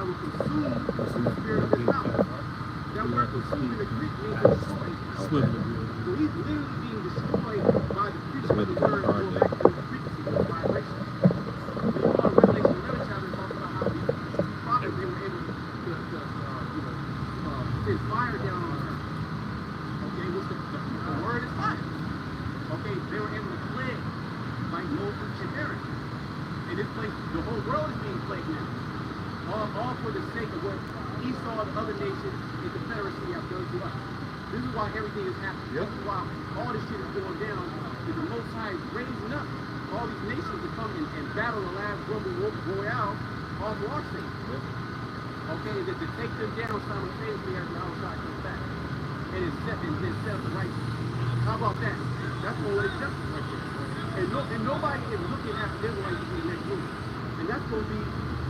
I will consume the spirit of his mouth. That word consume in the Greek means destroy. So he's literally being destroyed by the preaching of the word going back to the frequency of the vibration. When you go on Revelation 11 chapter, it talks about how these prophets, they were able to send fire down on earth. Okay, which the word is fire. Okay, they were able to plague like Moses and Aaron. In this place, the whole world is being plagued now. All for the sake of what Esau and other nations in Confederacy have done to us. This is why everything is happening. Yep. This is why all this shit is going down. Is the Most High is raising up all these nations to come and battle the last Roman royale off of our state. Yep. Okay, that to take them down simultaneously as the outside comes back. And it's set up the right. How about that? That's poetic justice right there. And nobody is looking at the Israelites to be the next move. And that's going to be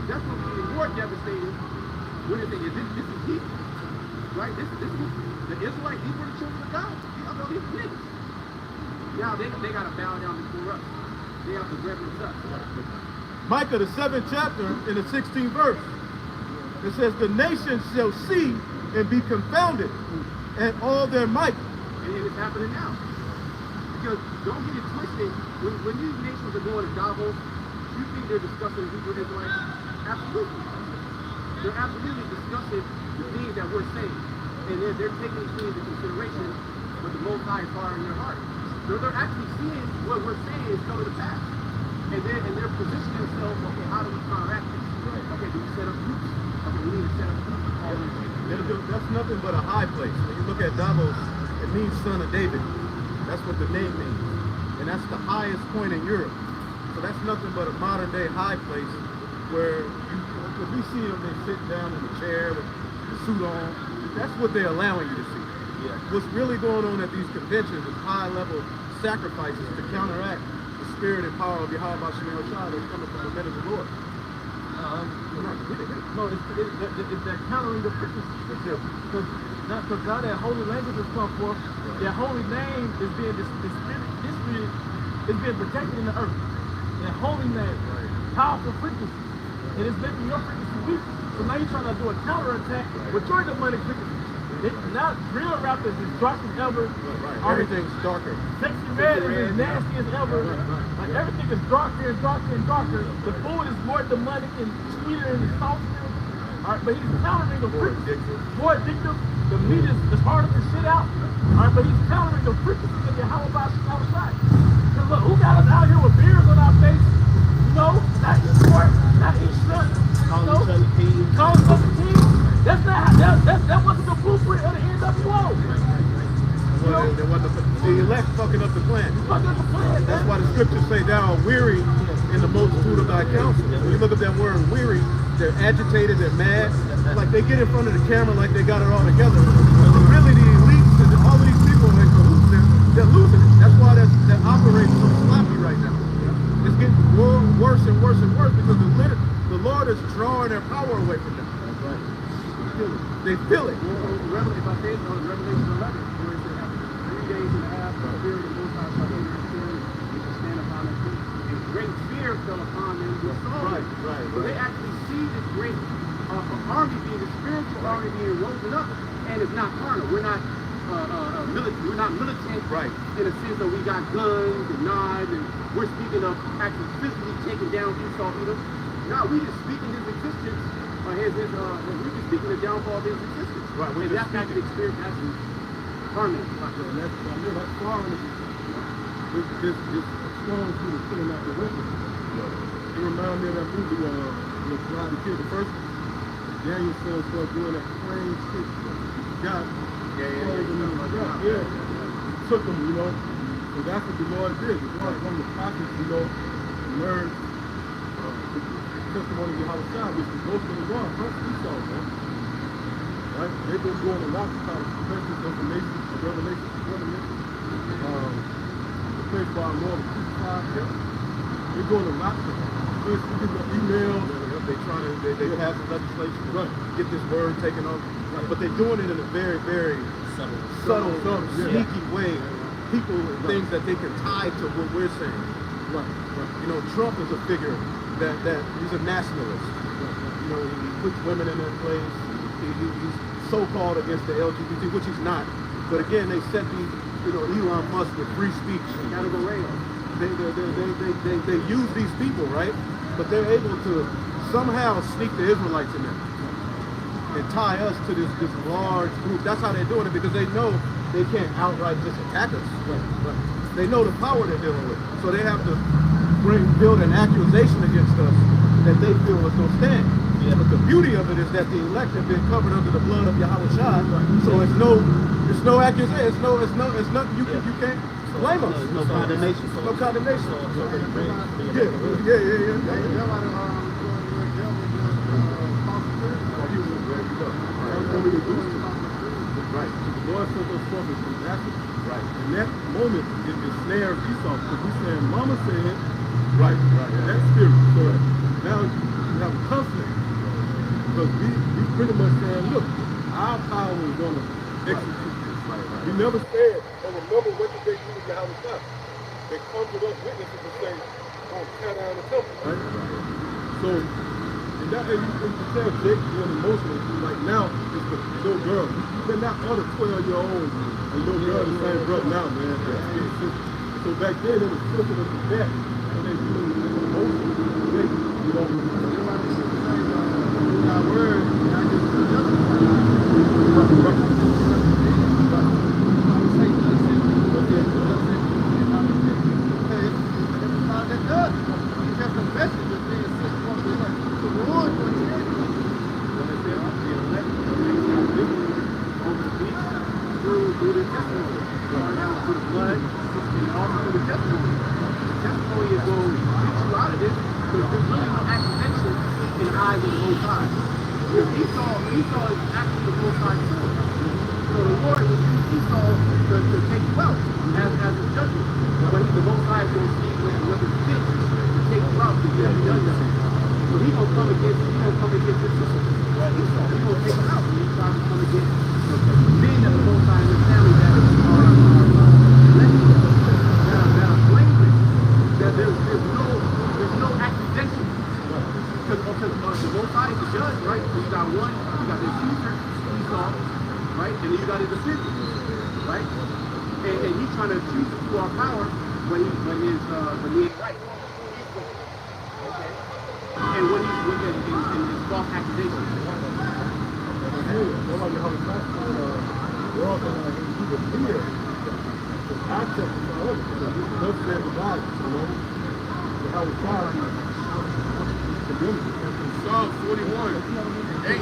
even more devastating when they think, this is he. Right? This is the Israelites, these were the children of God. These niggas. Now they got to bow down before us. They have to reverence us. Micah, the 7th chapter, in the 16th verse, it says, the nations shall see and be confounded, and all their might. And it's happening now. Because don't get it twisted. When these nations are going to Davos, you think they're discussing Hebrew Israelites? Absolutely. They're absolutely discussing the things that we're saying. And they're taking these things into consideration with the Most High fire in their heart. So they're actually seeing what we're saying is coming to pass. And they're positioning themselves, okay, how do we counteract this? Okay, do we set up groups? Okay, we need to set up groups. That's nothing but a high place. When you look at Davos, it means son of David. That's what the name means. And that's the highest point in Europe. So that's nothing but a modern day high place where if we see them, they sit down in the chair with the suit on. That's what they're allowing you to see. Yeah. What's really going on at these conventions is high level sacrifices to counteract the spirit and power of Yahweh Shemel Shah that's coming from the men of the Lord. No, it's that countering the frequency. Because now that holy language has come forth, that holy name is being being protected in the earth. That holy name, powerful frequency. And it's making your frequency weak. So now you're trying to do a counterattack with your demonic frequency. Now real rap is as dark as ever. Everything's darker. Sexy red is as nasty as ever. Like everything is darker and darker and darker. The food is more demonic and sweeter and saltier. Alright, but he's countering the frequency. More addictive. The meat is harder to shit out. Alright, but he's countering the frequency of your how about outside. Cause look, who got us out here with beers on our face? You know, not eat pork, not eat shrimp. Calling each other team. That's not that wasn't the blueprint of the NWO. Well, there wasn't the elect fucking up the plan. That's why the scriptures say thou art weary in the multitude of thy counsel. When you look at that word weary, they're agitated, they're mad. Like they get in front of the camera like they got it all together. But really the elites and all of these people in cahoots, they're losing it. That's why they're operating so sloppy right now. It's getting worse and worse and worse because the Lord is drawing their power away from them. They feel it. If I say it on Revelation 11, where it says after 3 days and a half, the Spirit of the Most High shall enter your spirit, and shall stand upon their feet. And great fear fell upon them who saw it. So they actually see this great army being, the spiritual army being risen up, and it's not carnal. We're not militant in a sense that we got guns and knives, and we're speaking of actually physically taking down Esau Edom. No, we just speaking his existence. We're just speaking the downfall of his existence. Right. And that's actually experience, actually harmony. That's foreign. This strong to the killing out the weapon. It reminds me of that movie, Fly the Kid, the first one. Daniel son started doing that plain shit. God. Yeah. Took him, you know. So that's what the Lord did. The Lord from the prophets, you know, learned testimony of Yahweh, which is most of the world, first Esau, man. Right? They've been doing a lot to try to protect this information, revelation, the place by our Lord, the crucified. They're doing a lot to first we get the email. They pass the legislation to get this word taken off. But they're doing it in a very, very subtle sneaky way. People and things that they can tie to what we're saying. You know, Trump is a figure that he's a nationalist. he puts women in their place. He's so-called against the LGBT, which he's not. But again, they set these, Elon Musk with free speech. Gotta go rail. They use these people, right? But they're able to somehow sneak the Israelites in there and tie us to this large group. That's how they're doing it, because they know they can't outright just attack us. But they know the power they're dealing with. So they have to build an accusation against us that they feel is going to stand. Yeah. But the beauty of it is that the elect have been covered under the blood of Yahweh Shai. So it's no accusation. It's nothing you can't blame us. No condemnation. No condemnation. Right. The Lord sent us forth as ambassadors. Right. And that moment is the snare of Esau, because we saying, Mama said, right. That spirit. So now we have a conflict. Because we pretty much saying, look, our power is going to execute this. Right. We never said, remember what did they do to Yahweh Shai? They come to us witnesses and say, oh, tear down the temple. Right. So, and you tell Jake being emotional, like now, it's the little girl. They're not other 12-year-olds and little girl the same brother now, man. So back then, it was simple as that. And they do it emotional. Our word, not just Esau is actually the Most High sword. So the Lord will use Esau to take you out as a judgment. But the Most High is going to see whether it's fit to take you out because you haven't done that. So he's going to come against this Esau. He's going to take him out. He's trying to come against being that the Most High and his family that are blameless, that there's no accusation. Because the Most High is the judge, right? So you got one, you got the accuser, Esau, right? And then you got his defender, right? And he's trying to accuse us to our power when he ain't right. Okay. And when he's in his false accusations. Psalm 41, 8,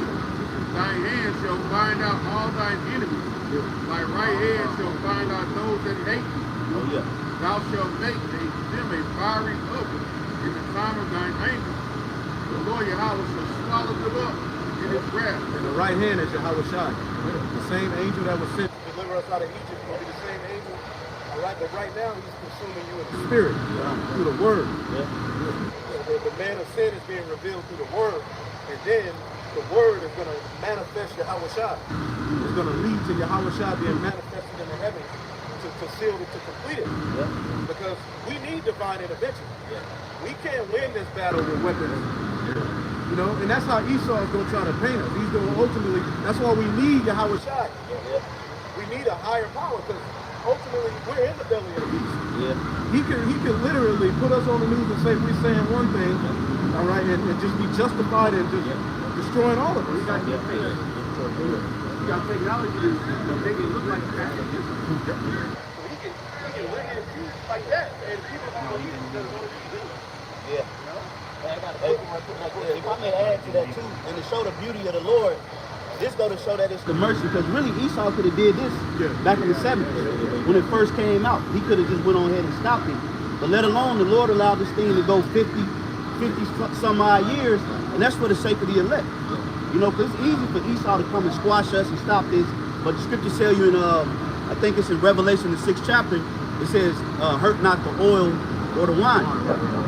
thy hand shall find out all thine enemies. Thy right hand shall find out those that hate thee. Oh, yeah. Thou shalt make them a fiery oven in the time of thine anger. The Lord Yahweh shall swallow them up in his wrath. And the right hand is Yahweh Shai. The same angel that was sent to deliver us out of Egypt will be the same angel. All right, but right now he's consuming you in the spirit, through the word. Yeah. The man of sin is being revealed through the word, and then the word is going to manifest Yahweh Shai. It's going to lead to Yahweh Shai being manifested in the heavens to seal it, to complete it. Yeah. Because we need divine intervention. Yeah. We can't win this battle with weapons. Yeah. And that's how Esau is going to try to paint us. He's going to ultimately, that's why we need Yahweh Shai. Yeah. We need a higher power, because ultimately we're in the belly of the beast. Yeah. He can literally put us on the news and say we're saying one thing, all right, and just be justified in just destroying all of us. You got technology to make it look like that. So he can rig it like that, and people don't believe it because of what he's doing. Yeah. If I may add to that too, and to show the beauty of the Lord, this go to show that it's the mercy, because really Esau could have did this back in the 70s when it first came out. He could have just went on ahead and stopped it. But let alone the Lord allowed this thing to go 50 some odd years, and that's for the sake of the elect. Because it's easy for Esau to come and squash us and stop this, but the scriptures tell you in, I think it's in Revelation, the 6th chapter, it says, hurt not the oil or the wine.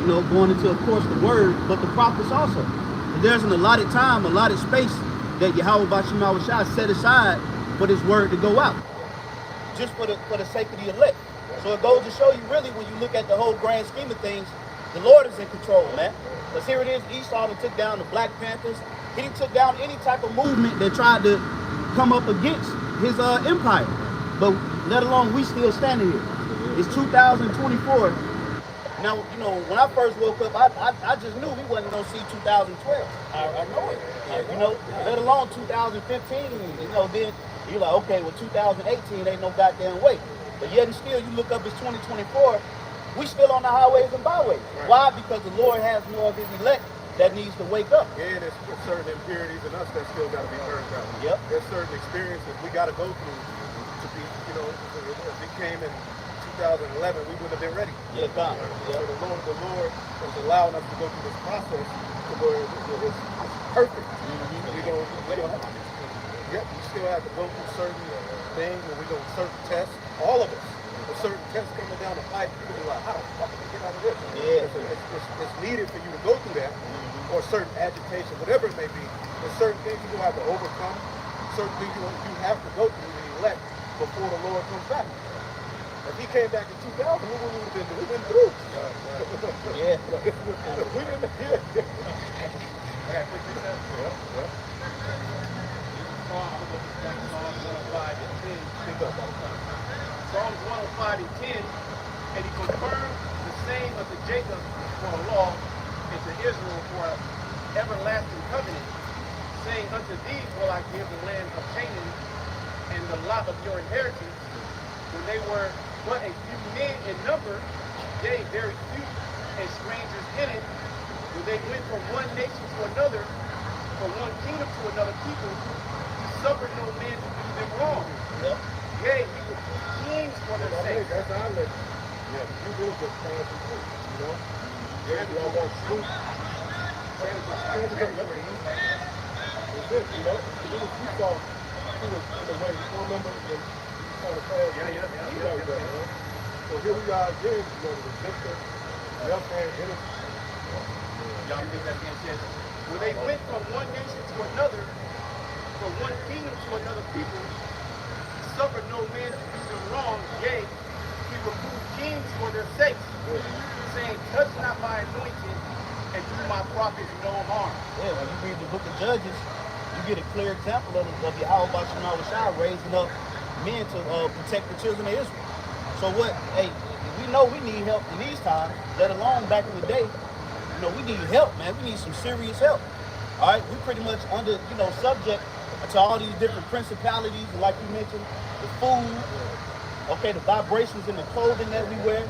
Going into, of course, the word, but the prophets also. And there's an allotted time, allotted space that Yahweh Bashim Shai set aside for this word to go out, just for the sake of the elect. So it goes to show you, really, when you look at the whole grand scheme of things, the Lord is in control, man. Because here it is, Esau that took down the Black Panthers. He didn't took down any type of movement that tried to come up against his empire. But let alone we still standing here. It's 2024. Now, you know, when I first woke up, I just knew we wasn't going to see 2012. I know it. You know, let alone 2015. You know, then you're like, okay, well, 2018 ain't no goddamn way. But yet and still, you look up, it's 2024. We still on the highways and byways. Right. Why? Because the Lord has more of his elect that needs to wake up. And there's certain impurities in us that still got to be burned out. Yep. There's certain experiences we got to go through to be, you know, if it came in 2011, we wouldn't have been ready. Yeah, God. So the Lord is allowing us to go through this process to where it's perfect. We don't have to. Yep, we still have to go through certain things when we do certain tests. All of us. There's certain tests coming down the pipe. People be like, how the fuck did we get out of this? Yeah. It's needed for you to go through that, or certain agitation, whatever it may be. There's certain things you have to overcome. Certain things you have to go through the elect before the Lord comes back. If he came back in 2000, what would we have been through? We've been through. Yeah. We've been through. Psalms 105 and 10, and he confirmed the same unto Jacob for a law, and to Israel for an everlasting covenant, saying, unto thee will I give the land of Canaan, and the lot of your inheritance, when they were but a few men in number, yea, very few, and strangers in it, when they went from one nation to another, from one kingdom to another people, he suffered no man to do them wrong. Yep. Yea, he would put kings for their sake. That's our legend. Yeah, you will just pass and through, you know? Yeah, you all want truth. It's this, you know? You saw he was in the way, you remember when he kind of passed? Yeah. So here we are again, you know, the victor, left hand, innocent. Y'all think that being said? When they went from one nation to another, from one kingdom to another people, he suffered no man to do them wrong. Yea, he removed kings for their sakes, saying, touch not my anointed, and do my prophets no harm. Yeah, when you read the book of Judges, you get a clear example of Yahweh Shai raising up men to protect the children of Israel. So what, hey, we know we need help in these times, let alone back in the day. You know, we need help, man. We need some serious help. All right, we pretty much under, you know, subject to all these different principalities, and like you mentioned, the food, okay, the vibrations in the clothing that we wear,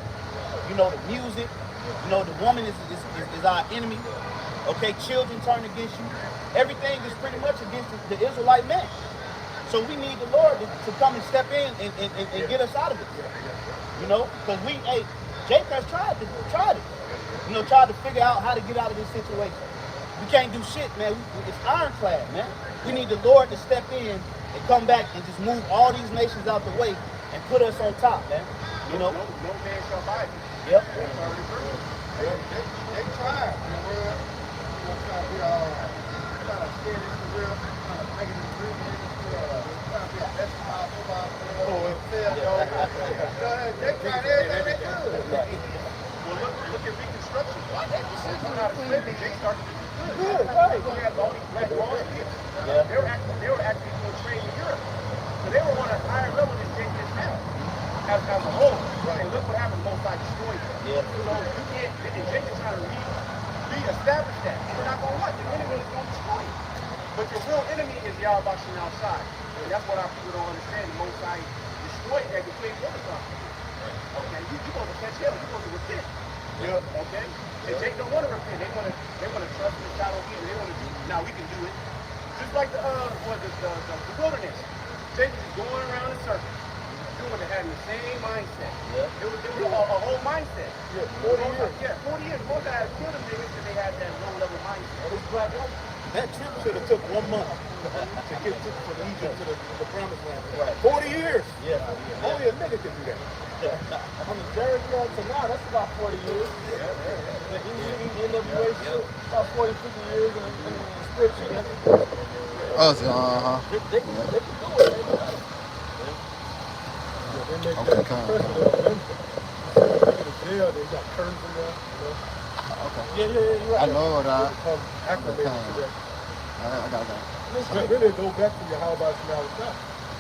you know, the music, you know, the woman is our enemy. Okay, children turn against you. Everything is pretty much against the Israelite man. So we need the Lord to come and step in and get us out of it. You know, because Jacob has tried it. You know, tried to figure out how to get out of this situation. We can't do shit, man. It's ironclad, man. We need the Lord to step in and come back and just move all these nations out the way and put us on top, man. You know? No man shall buy it. Yep. That's already proven. They tried. You know, trying to be all, trying to steer this for real, trying to make it a dream, trying to be a basketball, football player, they tried everything they could. Well, look at Reconstruction. Coming out of slavery, they started to do good. Right. We had all these black laws here. Yeah. They were actually portrayed in Europe. So they were on a higher level than Jenkins now, as a whole. Right. And look what happened, Most High destroyed them. Yeah. So you can't, and Jenkins trying to re-establish that. We're not going to watch. The enemy is going to destroy you. But your real enemy is Yahweh outside. And that's what our people don't understand. The Most High destroyed that because they did something. Okay, you're supposed to catch hell. You're supposed to repent. Yeah. Okay? And Jake don't want to repent. They want to trust in the shadow of evil. They want to do, now we can do it. Just like the wilderness. Jake was just going around in circles. Doing it, having the same mindset. Yeah. It was a whole mindset. Yeah, 40 years. Yeah, 40 years. Most guys killed them niggas because they had that low level mindset. That trip should have took 1 month to get from Egypt to the promised land. Right. 40 years. Yeah. Only a nigga can do that. From Jericho to now, that's about 40 years. The NWA shit, about 40, 50 years in scripture. Oh, uh-huh. They can do it. Okay, come on. In the jail, they got curtains in there. You know? Okay. Yeah, you're right. I know that. Become acclimated to that. I got it. But really, go back to your how about now.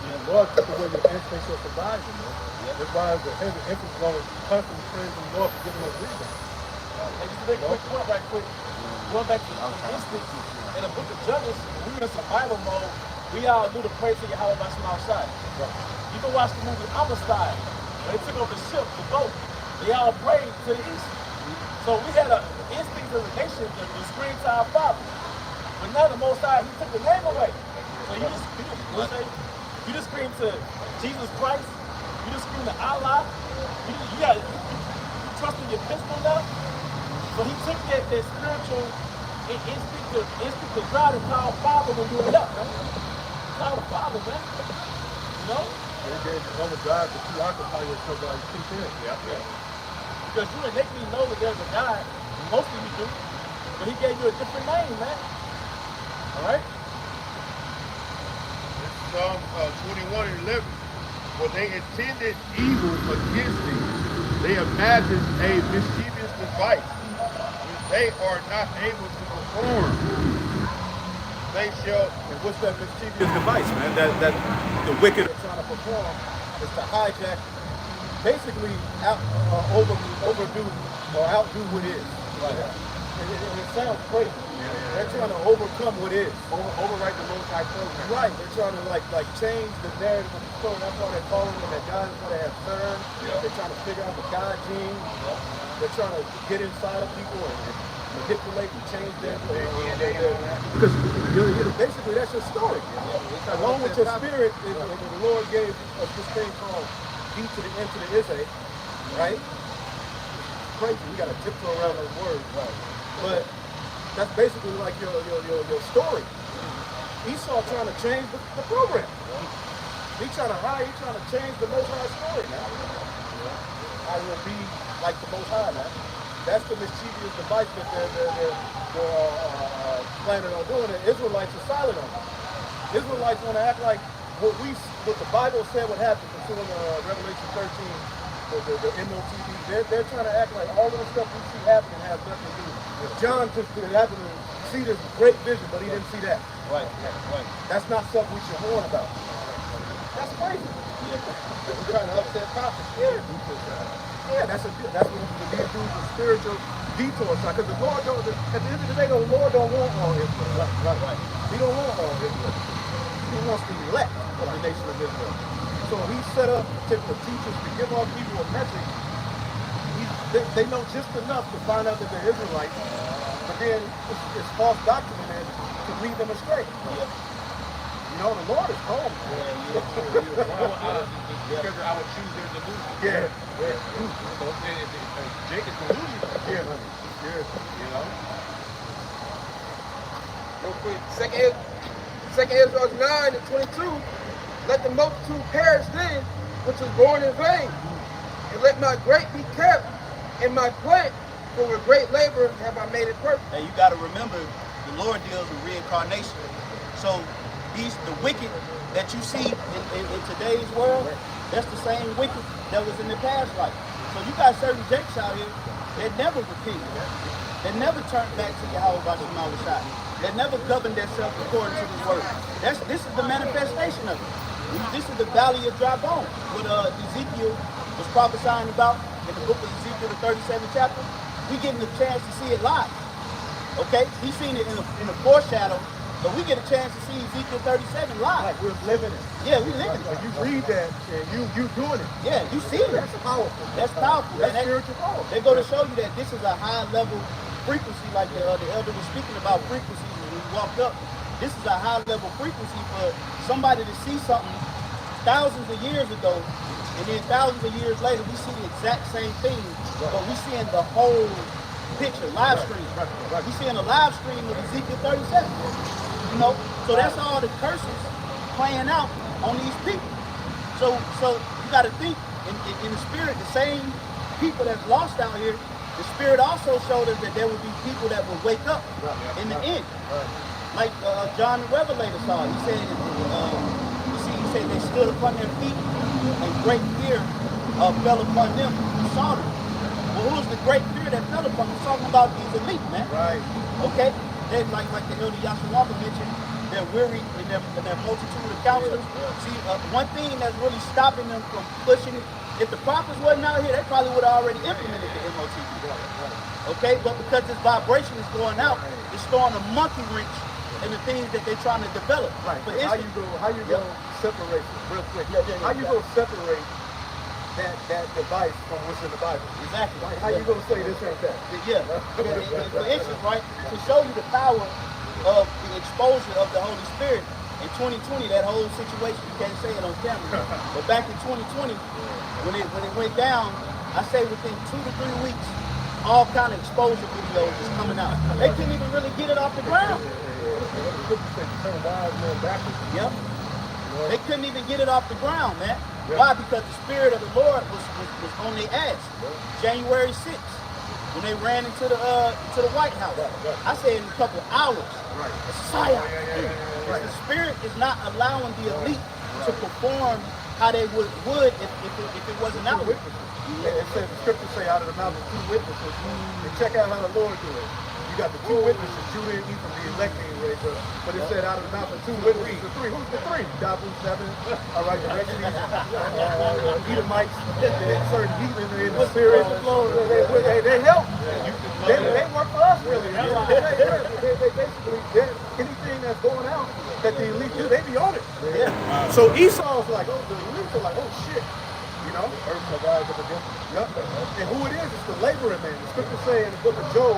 The Lord took away your instincts of survival, man. That's why the heavy emphasis on constantly praising the Lord for giving us wisdom. And just to make a quick point right quick, going back to instincts, in the book of Judges, when we were in survival mode, we all knew to pray to Yahweh by some outside. Right. You can watch the movie Amistad. When they took over the ship, the boat, they all prayed to the east. So we had an instinct as a nation to scream to our Father. But now the Most High, He took the name away. So you just scream to Jesus Christ. You just scream to Allah. You trust in your pistol now. So He took that spiritual instinct to try to call Father when you were up, man. Call the Father, man. You know? On the drive to preoccupy yourself while you keep in. Yeah. Because you innately know that there's a God. Most of you do. But He gave you a different name, man. All right? Psalm 21:11. For they intended evil against thee. They imagined a mischievous device which they are not able to perform. They shall. And what's that mischievous device, man? That the wicked are trying to perform is to hijack, basically overdo or outdo what is. Right. And it sounds crazy. They're trying to overcome what is. Overwrite the Most High program. Right. They're trying to like change the narrative of the story. That's why they're calling them that God is going to have turned. Yeah. They're trying to figure out the God gene. Yeah. They're trying to get inside of people and manipulate and change them. Because basically that's your story. Yeah. Along with your spirit, the Lord gave us this thing called B to the N to the Is, right? It's crazy. We got to tiptoe around those words. Right. But that's basically like your story. Esau trying to change the program. He's trying to change the Most High story now. I will be like the Most High now. That's the mischievous device that they're planning on doing. The Israelites are silent on it. Israelites want to act like what the Bible said would happen concerning Revelation 13, the MOTB. They're trying to act like all of the stuff we see happening has nothing to do. John just happened to see this great vision, but he didn't see that. Right. That's not something we should warn about. That's crazy. We're trying to upset prophets. Yeah, that's what these dudes are spiritual detours. Because the Lord don't, at the end of the day, the Lord don't want all Israel. Right. He don't want all Israel. He wants the elect of the nation of Israel. So he set up particular teachers to give our people a message. They know just enough to find out that they're Israelites, but then it's false doctrine in there to lead them astray. Yeah. You know, the Lord is home. Because I would choose their delusion. Yeah. Jacob's delusion. Yeah. You know? Real quick, Second Ezra 9:22. Let the multitude perish then, which was born in vain, and let my grape be kept, and my plant, for with great labor have I made it perfect. And you got to remember, the Lord deals with reincarnation. So the wicked that you see in today's world, that's the same wicked that was in the past life. So you got certain jakes out here that never repented, that never turned back to Yahweh by the Shai, that never governed themselves according to the word. This is the manifestation of it. This is the valley of dry bones, what Ezekiel was prophesying about in the book of Ezekiel, the 37th chapter. We getting a chance to see it live. Okay? We seen it in a foreshadow, but we get a chance to see Ezekiel 37 live. Like we're living it. Yeah, we living it. Like you read that and you doing it. Yeah, you see it. That's powerful. That's powerful. That's spiritual power. They go to show you that this is a high level frequency, like the elder was speaking about frequencies when we walked up. This is a high level frequency for somebody to see something thousands of years ago, and then thousands of years later we see the exact same thing, but we seeing the whole picture, live stream. We seeing a live stream of Ezekiel 37. You know, so that's all the curses playing out on these people. So you got to think in the spirit, the same people that's lost out here. The Spirit also showed us that there would be people that would wake up in the end. Like John the Revelator saw. He said, he said they stood upon their feet and great fear fell upon them who saw them. who's the great fear that fell upon? We're talking about these elite, man. Right. Okay? They like the elder Yashawamba mentioned, they're weary in their multitude of counselors. See, one thing that's really stopping them from pushing it, if the prophets wasn't out here, they probably would have already implemented the MOTV. Okay? But because this vibration is going out, it's throwing a monkey wrench in the things that they're trying to develop. Right. For How instance, you go separate it real quick? How you go separate that device from what's in the Bible? exactly. How you gonna say this ain't that? Yeah. For instance, right, to show you the power of the exposure of the Holy Spirit, in 2020, that whole situation, you can't say it on camera, but back in 2020, when it went down, I say within 2 to 3 weeks, all kind of exposure videos is coming out. They couldn't even really get it off the ground. Yep. They couldn't even get it off the ground, man. Why? Because the Spirit of the Lord was on their ass. January 6th, when they ran into the White House. I say in a couple of hours. It's a psyop. The Spirit is not allowing the elite to perform how they would if it wasn't out. It says the scriptures say out of the mouth of 2 witnesses. And check out how the Lord do it. You got the 2 witnesses, Judah and Ephraim, the elect being raised up. But it said out of the mouth of 2 witnesses, the 3. Who's the 3? Dabu 7. All right, the rest of these Edomites, certain heathen in the spirit. They help. They work for us, really. They basically, anything that's going out that the elite do, they be on it. So Esau's like, oh, the elites are like, oh shit. You know, yep. And who it is, it's the laboring man. The scriptures say in the book of Job,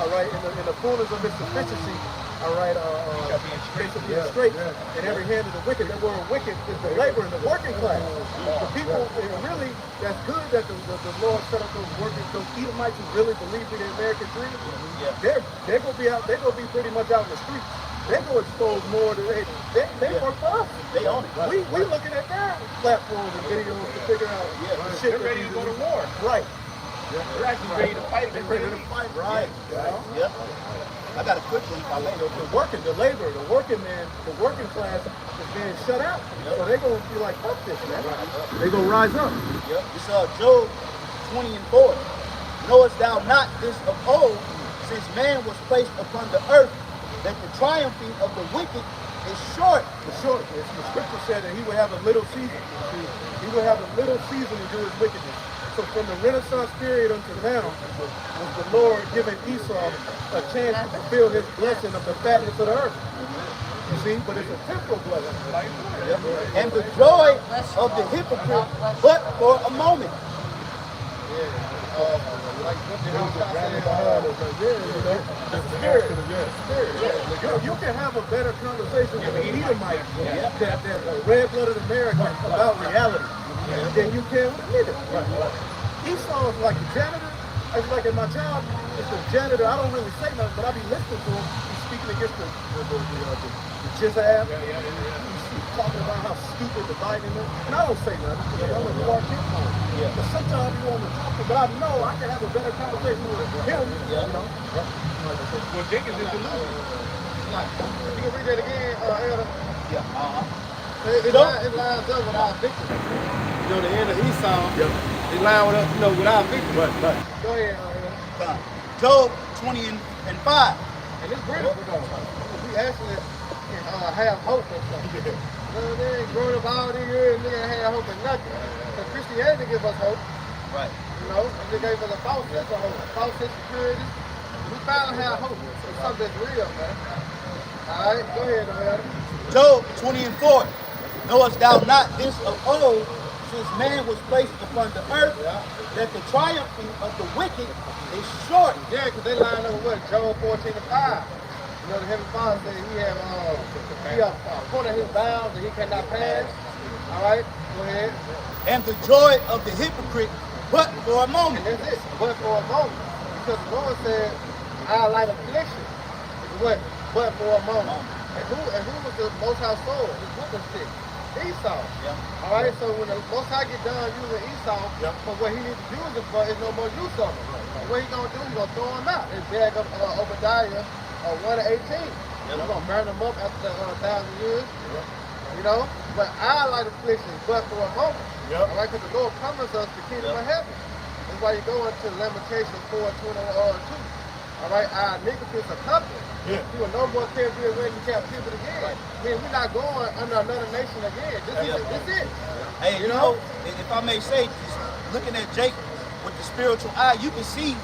all right, in the fullness of his sufficiency, all right, they shall be straight in every hand of the wicked. The word wicked is the laborer, the working class. The people, really, that's good that the Lord set up those Edomites who really believe in the American dream. They're gonna be out. They're gonna be pretty much out in the streets. They go expose more than they work for us. They own it. We looking at their platforms and videos to figure out the shit. They're ready to go to war. Right. They're actually ready to fight against Ready to fight. Right. Yep. I got a quick one if I may. The labor, the working man, the working class is being shut out. So they gonna be like, fuck this, man. They gonna rise up. Yep. It's Job 20:4. Knowest thou not this of old, since man was placed upon the earth, that the triumphing of the wicked is short. The scripture said that he would have a little season. He would have a little season to do his wickedness. So from the Renaissance period until now, was the Lord giving Esau a chance to fulfill his blessing of the fatness of the earth. You see, but it's a temporal blessing. And the joy of the hypocrite, but for a moment. You can have a better conversation with an Edomite that a red-blooded American about reality than you can with a nigga. Esau is like a janitor. It's like in my job, it's a janitor. I don't really say nothing, but I be listening to him. He's speaking against the GMSAtlantaDevout. He's talking about how stupid the Biden is. And I don't say nothing because I'm a Clark Kent fan. But sometimes you want to talk to, but I know I can have a better conversation with him. You know? Well, Jenkins is delusional. You can read that again, Elder? It lines up with our victory. You know, the end of Esau, it lines with us, with our victory. Right. Go ahead, Elder. Job 20:5. And it's brilliant. We actually have hope or something. They ain't growing up all these years and nigga have hope in nothing. Because Christianity gives us hope. Right. You know, and they gave us a false sense of hope, false insecurity. We finally have hope. It's something that's real, man. All right, go ahead, Elder. Job 20:4. Knowest thou not this of old, since man was placed upon the earth, that the triumphing of the wicked is short. Yeah, because they line up with what? Job 14:5. You know, the Heavenly Father said he have according to his bounds that he cannot pass. All right, go ahead. And the joy of the hypocrite, but for a moment. And that's it, but for a moment. Because the Lord said, our light affliction is what? But for a moment. And who was the Most High soul? His witness stick. Esau. Yeah. All right, so when the Most High get done using Esau, for what he needs to use it for is no more use of him. What he gonna do? He's gonna throw him out. It's bag of Obadiah 1:18. He's gonna burn them up after 1,000 years. You know, but our light affliction is but for a moment. All right, because the Lord promised us the kingdom of heaven. It's why you go into Lamentations 4:22. All right, our iniquities are covered. Yeah. You will no more carry away in captivity again. I mean, we're not going under another nation again. This is it. Hey, you know, if I may say, just looking at Jake with the spiritual eye, you can see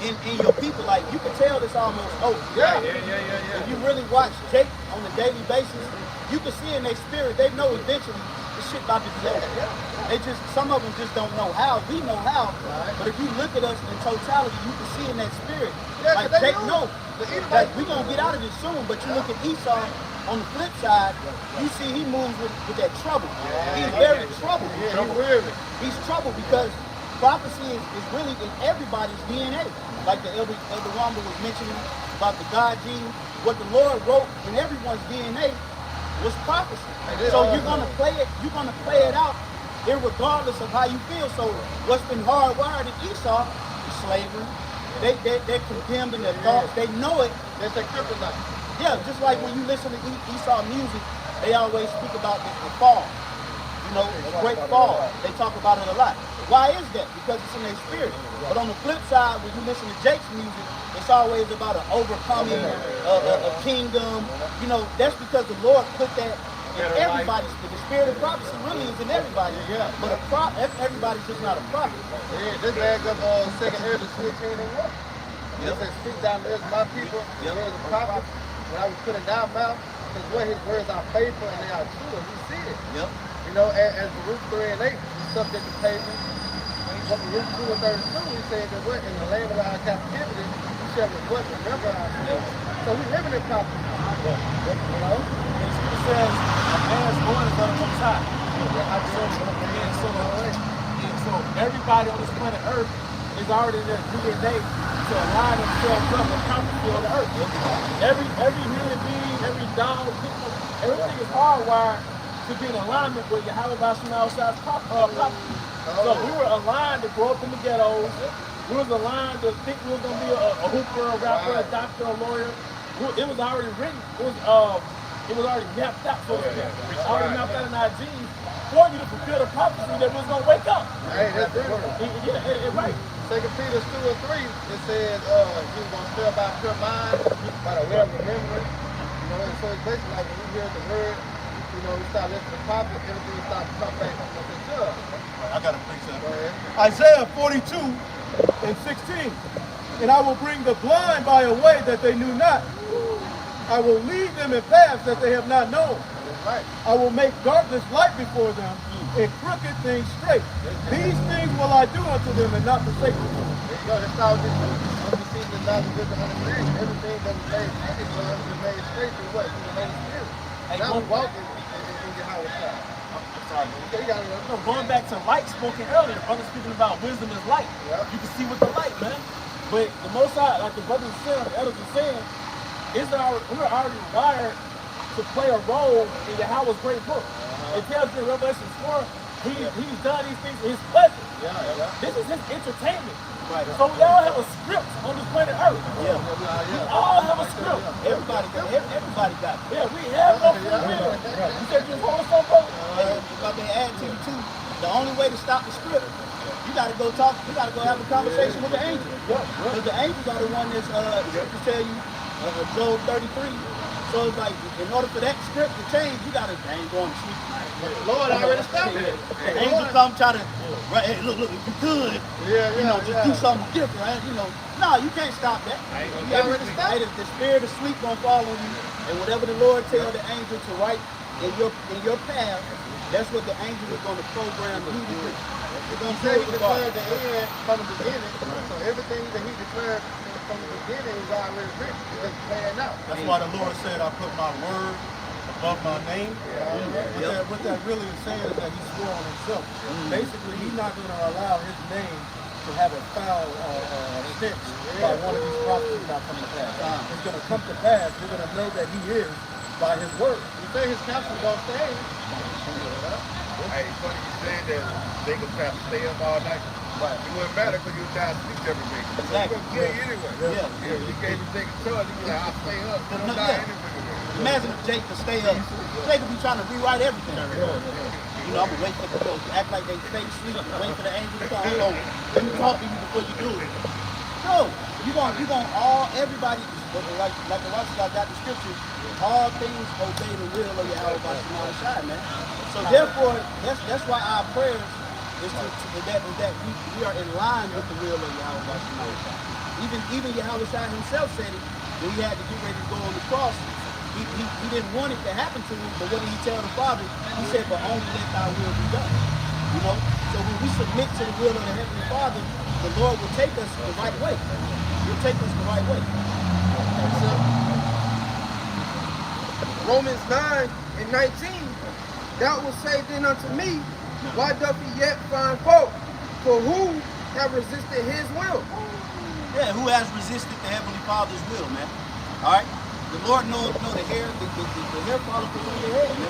in your people, like, you can tell this almost over. Yeah. If you really watch Jake on a daily basis, you can see in their spirit, they know eventually this shit about to be over. They just, some of them just don't know how. We know how, but if you look at us in totality, you can see in that spirit. Like Jake knows, like, we gonna get out of this soon, but you look at Esau, on the flip side, you see he moves with that trouble. He's very troubled. He's troubled because prophecy is really in everybody's DNA. Like the Elder Wamba was mentioning about the God gene, what the Lord wrote in everyone's DNA was prophecy. So you're gonna play it out irregardless of how you feel. So what's been hardwired in Esau is slavery. They're condemned in their thoughts. They know it. That's their kryptonite. Yeah, just like when you listen to Esau music, they always speak about the fall. You know, the great fall. They talk about it a lot. Why is that? Because it's in their spirit. But on the flip side, when you listen to Jake's music, it's always about an overcoming, a kingdom. You know, that's because the Lord put that in everybody's spirit. The spirit of prophecy really is in everybody. But everybody's just not a prophet. Yeah, this bag up 2nd Ezra 15:1. It says, speak down to us, my people, the words of prophets, when I was put in thy mouth, because what his words are faithful and they are true, and we see it. You know, as Baruch 3:8, subject to payment. But Baruch 2:32, he said that what in the land of our captivity, we shall remember our sins. So we living in prophecy. You know? It says, a man's going is going to come high. So everybody on this planet Earth is already in their DNA to align themselves up with prophecy on the earth. Every human being, every dog, people, everything is hardwired to be in alignment with Yahweh Bashim outside prophecy. So we were aligned to grow up in the ghettos. We was aligned to think we were going to be a hooper, a rapper, a doctor, a lawyer. It was already written. It was already mapped out, so to speak. Already mapped out in our genes for you to fulfill the prophecy that we was going to wake up. Hey, that's it. Right. 2 Peter 2:3, it says he was going to spell by pure mind, by the way of remembrance. You know, and so it's basically like when we hear the word, you know, we start listening to prophet, everything starts to come back into us. I got to preach that. Isaiah 42:16. And I will bring the blind by a way that they knew not. I will lead them in paths that they have not known. I will make darkness light before them and crooked things straight. These things will I do unto them and not forsake them. There you go. That's how we see the knowledge of the understanding. Everything that was made crooked for us was made straight through what? Through the Holy Spirit. Now we walk in Yahweh's side. Going back to light spoken earlier, brother speaking about wisdom is light. You can see with the light, man. But the most side, like the brothers are saying, the elders are saying, we're already wired to play a role in Yahweh's great book. It tells you in Revelation 4, he's done these things for his pleasure. This is his entertainment. So we all have a script on this planet Earth. We all have a script. Everybody got it. Yeah, we have no free will. You said you was holding something? If I may add to you too, the only way to stop the script, you gotta go talk, you gotta go have a conversation with the angels. Because the angels are the one that's to tell you, Job 33. So it's like, in order for that script to change, you gotta, I ain't going to sleep tonight. Lord already stopped it. The angel come try to, right, hey, look, if you could, just do something different, right? You know, no, you can't stop that. You already stopped it. The spirit of sleep gonna fall on you, and whatever the Lord tell the angel to write in your path, that's what the angel is gonna program you to do. He said he declared the end from the beginning, so everything that he declared from the beginning is already written. It's just playing out. That's why the Lord said, I put my word above my name. What that really is saying is that he swore on himself. Basically, he's not going to allow his name to have a foul stench by one of these prophecies not coming to pass. It's going to come to pass. You're going to know that he is by his word. You say his counsel is going to stay. Hey, funny you said that they could try to stay up all night. It wouldn't matter because you was trying to sleep every day. Exactly. You're going to kill you anyway. You can't even take a choice. You be like, I'll stay up. You don't die anyway. Imagine if Jake could stay up. Jake could be trying to rewrite everything. you know, I'm gonna wait for the act like they fake sleep, wait for the angel to come. Oh, let me talk to you before you do it. No, you gonna everybody like the watch got the scripture. All things obey the will of Yahweh by Shema Shai, man. So therefore, that's why our prayers is that we are in line with the will of Yahweh by Shema Shai. Even Yahweh Shai himself said it when he had to get ready to go on the cross. He didn't want it to happen to him, but what did he tell the Father? He said, but only let thy will be done. You know? So when we submit to the will of the Heavenly Father, the Lord will take us the right way. He'll take us the right way. Romans 9:19, thou wilt say then unto me, why doth he yet find fault? For who have resisted his will? Yeah, who has resisted the Heavenly Father's will, man? All right? The Lord knows the hair, the hair follicles on your head, man.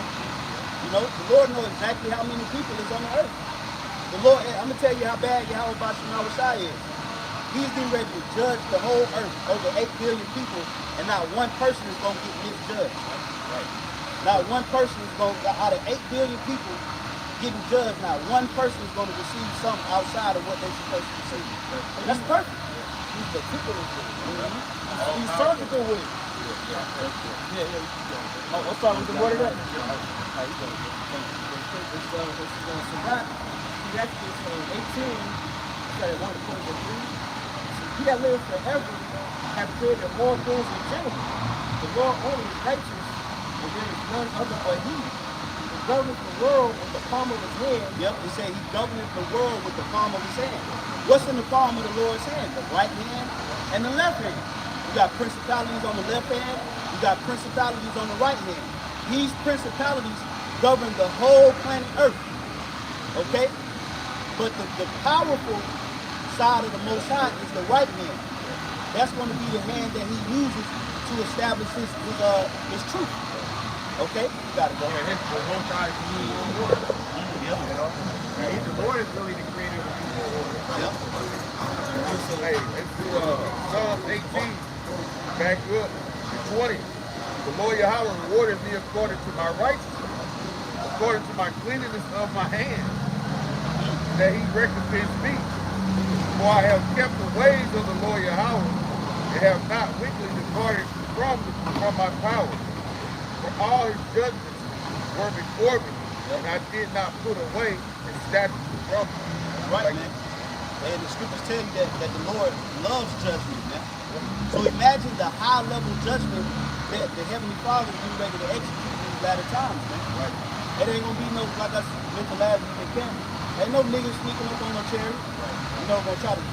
You know, the Lord knows exactly how many people is on the earth. The Lord, I'm going to tell you how bad Yahweh Shema Shai is. He's getting ready to judge the whole earth, over 8 billion people, and not one person is going to get misjudged. Right. Not one person is going to, out of 8 billion people getting judged, not one person is going to receive something outside of what they're supposed to receive. That's perfect. He's the people. He's surgical with it. Yeah. Oh, what's up with the word of that? It's Exodus 18, said one of the he that lives forever have created all things in general. The Lord only is righteous, and there is none other but he. He governs the world with the palm of his hand. Yep, he said he governs the world with the palm of his hand. What's in the palm of the Lord's hand? The right hand and the left hand. You got principalities on the left hand, you got principalities on the right hand. These principalities govern the whole planet Earth. Okay? But the powerful side of the Most High is the right hand. That's going to be the hand that he uses to establish his truth. Okay? You got it. Go ahead. The Most High is the order. Yep. You know? And the Lord is really the creator of the order. Yep. Hey, let's do Psalm 18, back up to 20. The Lord Yahweh rewarded me according to my righteousness, according to my cleanliness of my hands, that he recompensed me. For I have kept the ways of the Lord Yahweh, and have not wickedly departed from my power. For all his judgments were before me, and I did not put away his statutes from me. Right, man. And the scriptures tell you that the Lord loves judgment, man. So imagine the high level judgment that the Heavenly Father is getting ready to execute in these latter times, man. Right. It ain't gonna be no, like I mentioned last week in camp, ain't no niggas sneaking up on no chariot. You know, gonna try to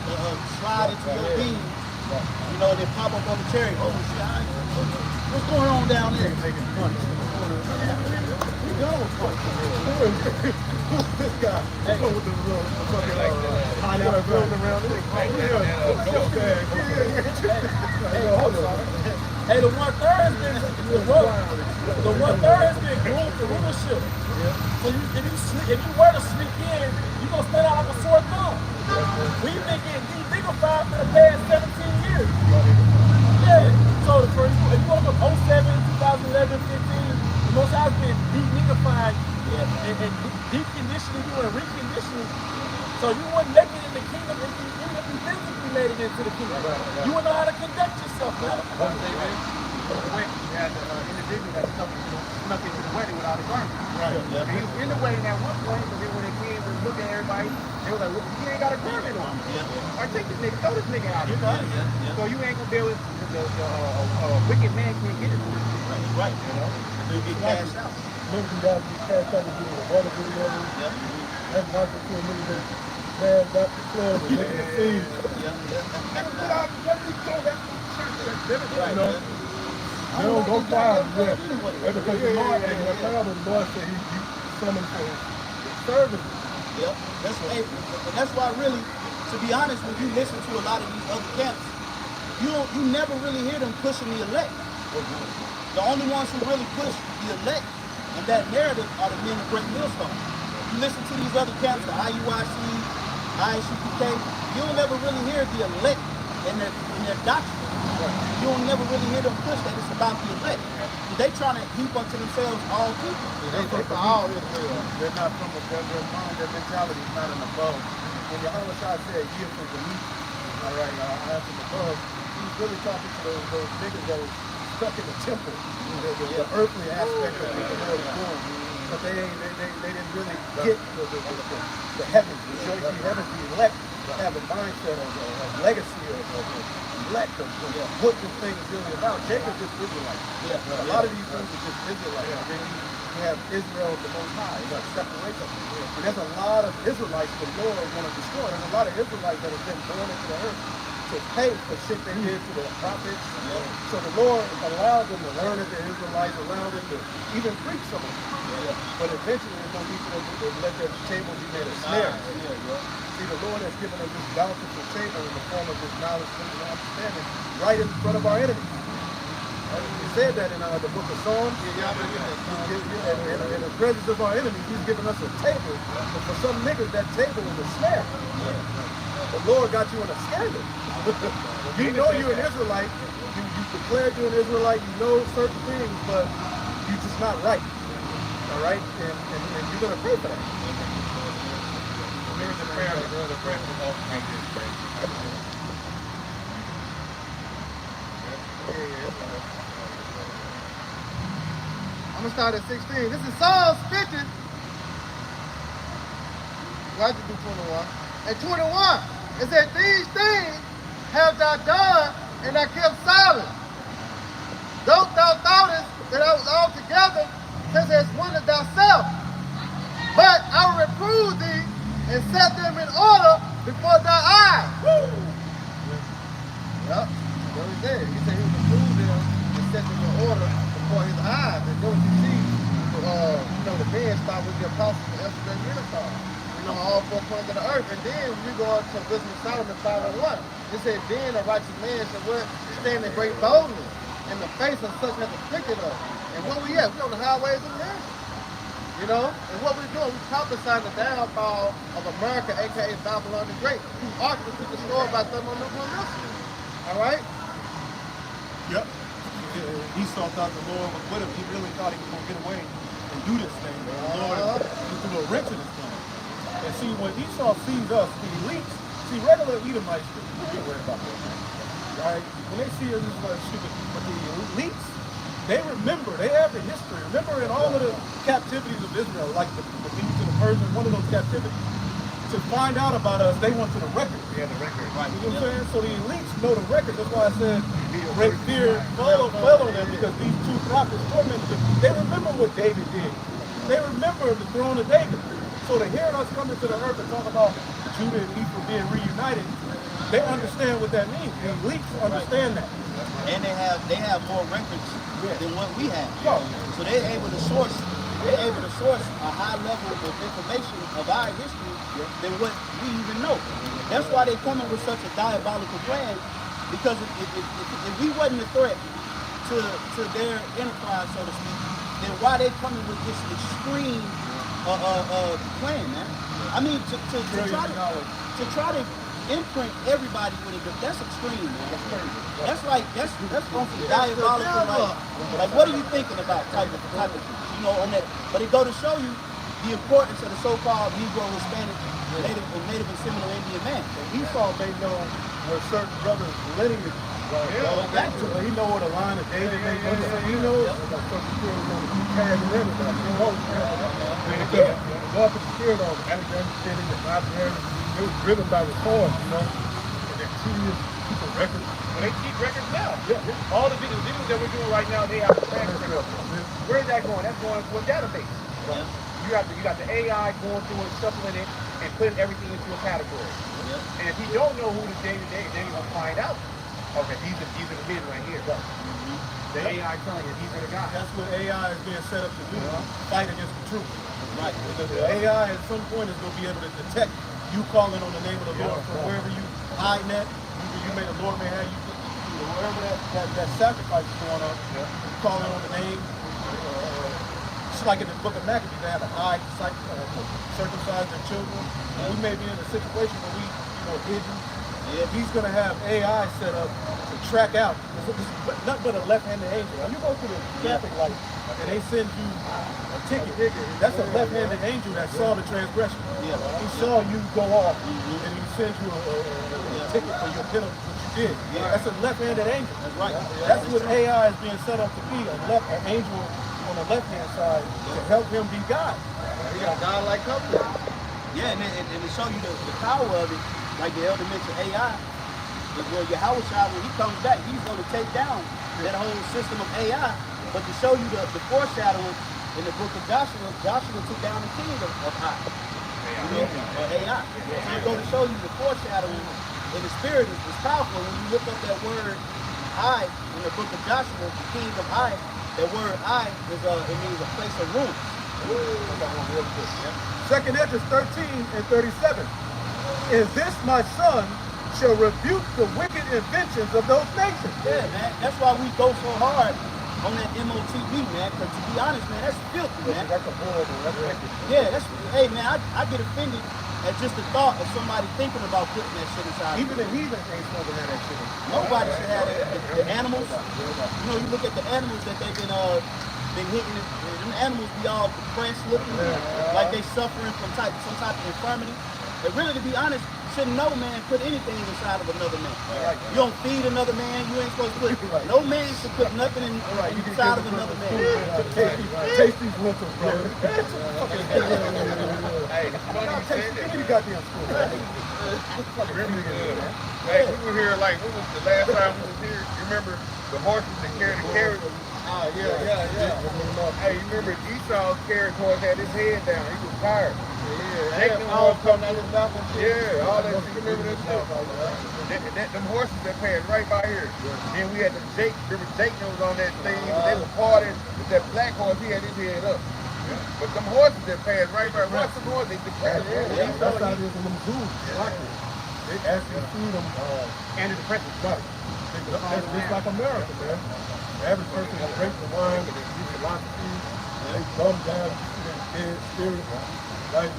slide into your beam. You know, they pop up on the chariot. Oh shit, what's going on down there? Making fun. He's going with fun. This guy, he's going with the little fucking pineapple floating around. Hey, the 1/3 has been groomed for rulership. So if you were to sneak in, you're gonna stand out like a sore thumb. We've been getting de-niggified for the past 17 years. Yeah. So if you go from 07, 2011, 15, the Most High has been de-niggified and deconditioning you and reconditioning. So you wouldn't make it in the kingdom if you physically made it into the kingdom. You wouldn't know how to conduct yourself. You had the individual that snuck into the wedding without a garment. Right. And he was in the wedding at one point, but then when they came to look at everybody, they were like, well, he ain't got a garment on. Yeah. Or take this nigga, throw this nigga out. Yeah. So you ain't gonna be able to, the wicked man can't get it. Right. You know? They get cashed out. Remember guys get cashed out to do a water video. Yep. That's why I feel niggas that grabbed up the club and making a scene. You know? They don't go far, yeah. Because the Lord, the Lord said he summoned for his service. Yep. That's why really, to be honest, when you listen to a lot of these other camps, you never really hear them pushing the elect. The only ones who really push the elect and that narrative are the men of Great Millstone. You listen to these other camps, the IUIC, ISUPK, you'll never really hear the elect in their doctrine. You don't never really hear them push that it's about the elect. They trying to heap unto themselves all people. They for all Israel. They're not from their mind, their mentality is not an above. When Yahweh Shai said, "Ye from beneath," all right, I am from above. He's really talking to those niggas that was stuck in the temple, the earthly aspect of what the Lord is doing. But they didn't really get the heavens. The joyful heavens, the elect have a mindset of legacy of elect of what this thing is really about. Jacob is Israelite. A lot of these things are just Israelites. And then you have Israel the Most High. It's like separation. And there's a lot of Israelites the Lord want to destroy. There's a lot of Israelites that have been born into the earth to pay for shit they did to the prophets. So the Lord allowed them to learn that they're Israelites, allowed them to even preach some of them. But eventually it's going to be for them to let their table be made a snare. See, the Lord has given us this bountiful table in the form of this knowledge, wisdom, and understanding right in front of our enemies. He said that in the book of Psalms. In the presence of our enemies, he's given us a table. But for some niggas, that table is a snare. The Lord got you in a scandal. You know you're an Israelite. You declared you're an Israelite. You know certain things, but you're just not right. All right? And you're going to pay for that. Here's the prayer. The prayer for all make this prayer. I'm going to start at 16. This is Psalm 50. Why'd you do 21? At 21, it said, "These things have thou done, and I kept silent. Though thou thoughtest that I was altogether, since as one of thyself. But I will reprove thee, and set them in order before thy eyes." Woo! Yep, what he said. He said he would reprove them and set them in order before his eyes. And then you see, the men start with the apostles and Esther and Unitard. All 4 corners of the earth. And then we go on to Wisdom of Solomon 5:1. It said, "Then a righteous man said, what? Stand in great boldness in the face of such as afflicted us." And what we at? We on the highways of America. And what we're doing, we're prophesying the downfall of America, aka Babylon the Great, whose ark will be destroyed by thermonuclear missiles. All right? Yep. Esau thought the Lord was with him. He really thought he was going to get away and do this thing. But the Lord threw a wrench in his thing. And see, when Esau sees us, the elites, see, regular Edomites, we ain't worried about that. Right? When they see us, it's like stupid. But the elites, they remember, they have the history. Remember in all of the captivities of Israel, like the Medes and the Persians, one of those captivities, to find out about us, they went to the record. Yeah, the record. Right. You know what I'm saying? So the elites know the record. That's why I said great fear fell on them, because these two prophets tormented them. They remember what David did. They remember the throne of David. So to hear us come into the earth and talk about Judah and Ephraim being reunited, they understand what that means. The elites understand that. And they have more records than what we have. So they're able to source a high level of information of our history than what we even know. That's why they're coming with such a diabolical plan, because if we wasn't a threat to their enterprise, so to speak, then why they coming with this extreme plan, man? I mean, to try to imprint everybody with it, that's extreme, man. That's crazy. That's going for diabolical. Like, what are you thinking about? Type of thing, on that. But it go to show you the importance of the so-called Negro, Hispanic, Native and Seminole Indian man. Esau may know where certain brothers' lineage go back to. He know where the line of David may go. He knows about Social Security on the carrying everybody. He knows that. North Security on Alexander City and Robert, it was driven by reform, and they're tedious keeping records. Well, they keep records now. Yeah. All the videos that we're doing right now, they have a transcript of them. Where is that going? That's going to a database. Yeah. You got the AI going through and shuffling it and putting everything into a category. Yeah. And if you don't know who the day-to-day, then you're going to find out. Okay, these are the men right here. The AI telling you these are the guys. That's what AI is being set up to do, fight against the truth. Right. Because the AI at some point is going to be able to detect you calling on the name of the Lord from wherever you hiding at. The Lord may have you, wherever that sacrifice is going on, calling on the name. Just like in the book of Maccabees, they have to hide, circumcise their children. We may be in a situation where we, hidden, he's going to have AI set up to track out. It's nothing but a left-handed angel. When you go to the traffic light and they send you a ticket, that's a left-handed angel that saw the transgression. Yeah. He saw you go off and he sends you a ticket for your penalty, what you did. Yeah. That's a left-handed angel. That's right. That's what AI is being set up to be, an angel on the left-hand side to help him be God. He got God like company. Yeah, and to show you the power of it, like the elder mentioned AI, is where Yahushua, when he comes back, he's going to take down that whole system of AI. But to show you the foreshadowing in the book of Joshua, Joshua took down the king of Ai. You know, or AI. So it's going to show you the foreshadowing in the spirit is powerful. When you look up that word I in the book of Joshua, the king of Ai, that word I is it means a place of ruins. Second Ezra 13 and 37. Is this my son shall rebuke the wicked inventions of those nations? Yeah, man. That's why we go so hard on that MOTB, man. Because to be honest, man, that's filthy, man. That's a horrible. That's wicked. Yeah, that's. Hey, man, I get offended at just the thought of somebody thinking about putting that shit inside. Even the heathen ain't supposed to have that shit. Nobody should have that. The animals. You know, you look at the animals that they've been hitting. Them animals be all depressed looking, like they suffering from some type of infirmity. And really, to be honest, shouldn't no man put anything inside of another man. You don't feed another man. You ain't supposed to put. No man should put nothing inside of another man. Taste these lentils, bro. Hey, it's funny you said that. Give me the goddamn school. Hey, we were here like, when was the last time we was here? You remember the horses that carried the carriage? Oh, yeah. Hey, you remember Esau's carriage horse had his head down. He was tired. Yeah, all coming out his mouth and shit. Yeah, all that shit. You remember that stuff? Them horses that passed right by here. Then we had them Jake. Remember Jake was on that thing. They were partying with that black horse. He had his head up. But them horses that passed right by, watch them horses. They depressed. That's how it is in them zoos. They actually feed them antidepressants. Right. That's just like America, man. The average person will drink the wine and they eat a lot of food. And they dumb down, you see their dead spirit. Right?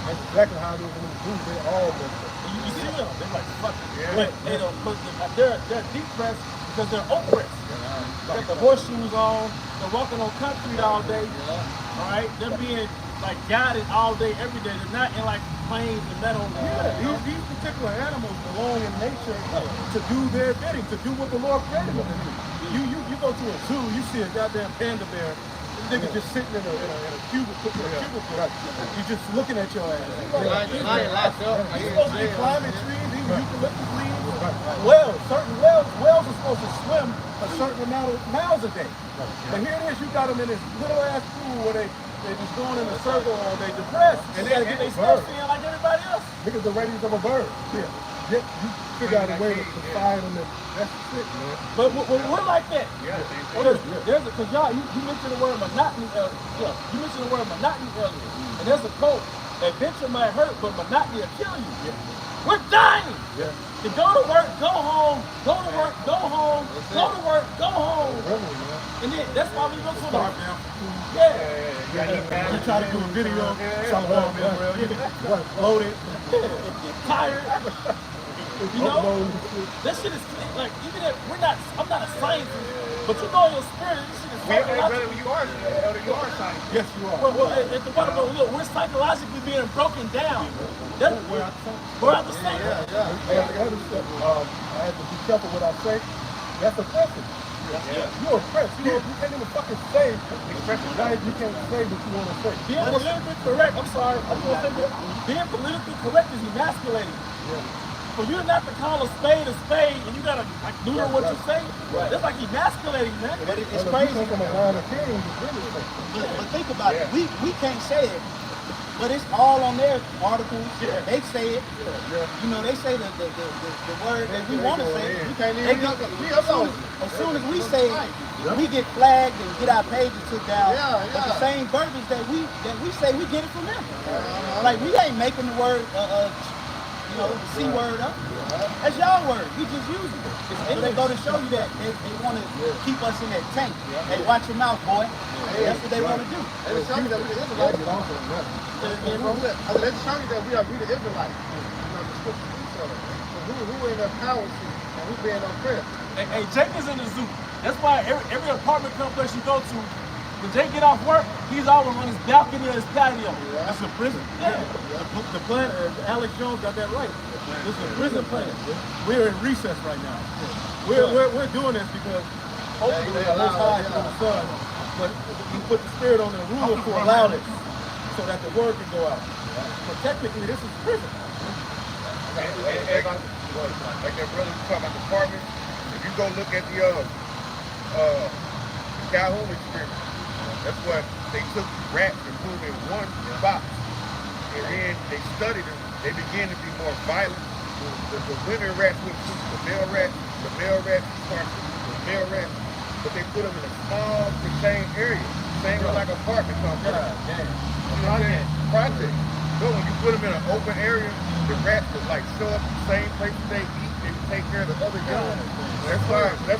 That's exactly how it is in them zoos. They all messed up. You see them, they're like, fuck it. But they don't put them, they're depressed because they're oppressed. They got the horseshoes on, they're walking on concrete all day. All right? They're being like guided all day, every day. They're not in like planes and metal. Yeah, these particular animals belong in nature to do their bidding, to do what the Lord created them to do. You go to a zoo, you see a goddamn panda bear, this nigga just sitting in a cubicle. You're just looking at your ass. Lion locked up. He's supposed to be climbing trees, these eucalyptus leaves. Certain whales are supposed to swim a certain amount of miles a day. But here it is, you got them in this little ass pool where they're just going in a circle all day depressed. And they gotta get their stuff in like everybody else. Niggas the radius of a bird. You figure out a way to find them. That's it, man. But we're like that. There's because y'all, you mentioned the word monotony earlier. Yeah, you mentioned the word monotony earlier. And there's a quote, adventure might hurt, but monotony will kill you. We're dying. To go to work, go home, go to work, go home, go to work, go home. And then that's why we go to the You try to do a video, loaded, tired. You know, that shit is like, even if I'm not a scientist, but you know in your spirit, this shit is psychological. You are a scientist. yes, you are. Well, at the bottom of look, we're psychologically being broken down. We're at the same. I have to be careful what I say. That's offensive. You're oppressed. You can't even fucking say right. You can't say what you want to say. Being politically correct, I'm sorry, I'm going to say that. Being politically correct is emasculating. For you not to call a spade, and you gotta like neuter what you say, that's like emasculating, man. But it's crazy. But think about it. We can't say it, but it's all on their articles. They say it. You know, they say the word that we want to say. As soon as we say it, we get flagged and get our pages took down. But the same verbiage that we say, we get it from them. Like we ain't making the word the C word up. That's y'all word. We just use it. So they go to show you that they want to keep us in that tank. Hey, watch your mouth, boy. That's what they want to do. And it's showing that we the Israelites. Let's show you that we are the Israelites. The scriptures do show that. who in the power seat and who being oppressed. Hey, Jake is in the zoo. That's why every apartment complex you go to, when Jake get off work, he's always on his balcony or his patio. That's a prison. Yeah. The planet, Alex Jones got that right. This is a prison planet. We're in recess right now. We're doing this because hopefully the Most High is the Son, but He put the Spirit on the ruler to allow this, so that the word can go out. But technically, this is prison. Like that brother was talking about the apartment. If you go look at the Calhoun experiment, that's what they took rats and put them in one box, and then they studied them. They began to be more violent. The women rats went to the male rats started the male rats, but they put them in a small, contained area, same like apartment complex. Project. So when you put them in an open area, the rats would like show up the same places they eat and take care of the other young. That's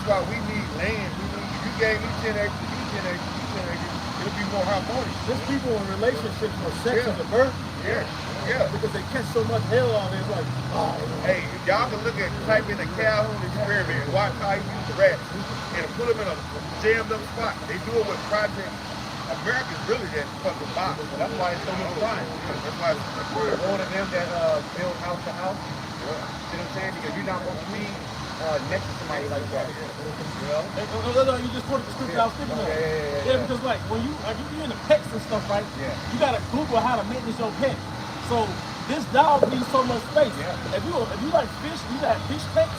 why we need land. If you gave me 10 acres, it'll be more harmonious. There's people in relationships where sex is a burden. Yeah. Because they catch so much hell on it. It's like, oh. Hey, y'all can look at, type in the Calhoun experiment and watch how you use the rats and put them in a jammed up spot. They do it with Project. America's really that fucking box. That's why it's so much crime. That's why it's one of them that build house to house. You know what I'm saying? Because you're not going to be next to somebody like that. You just quoted the scripture I was thinking of. Yeah, because like when you're in the pets and stuff, right? Yeah. You gotta Google how to maintenance your pet. So this dog needs so much space. Yeah. If you like fish, you got fish tanks.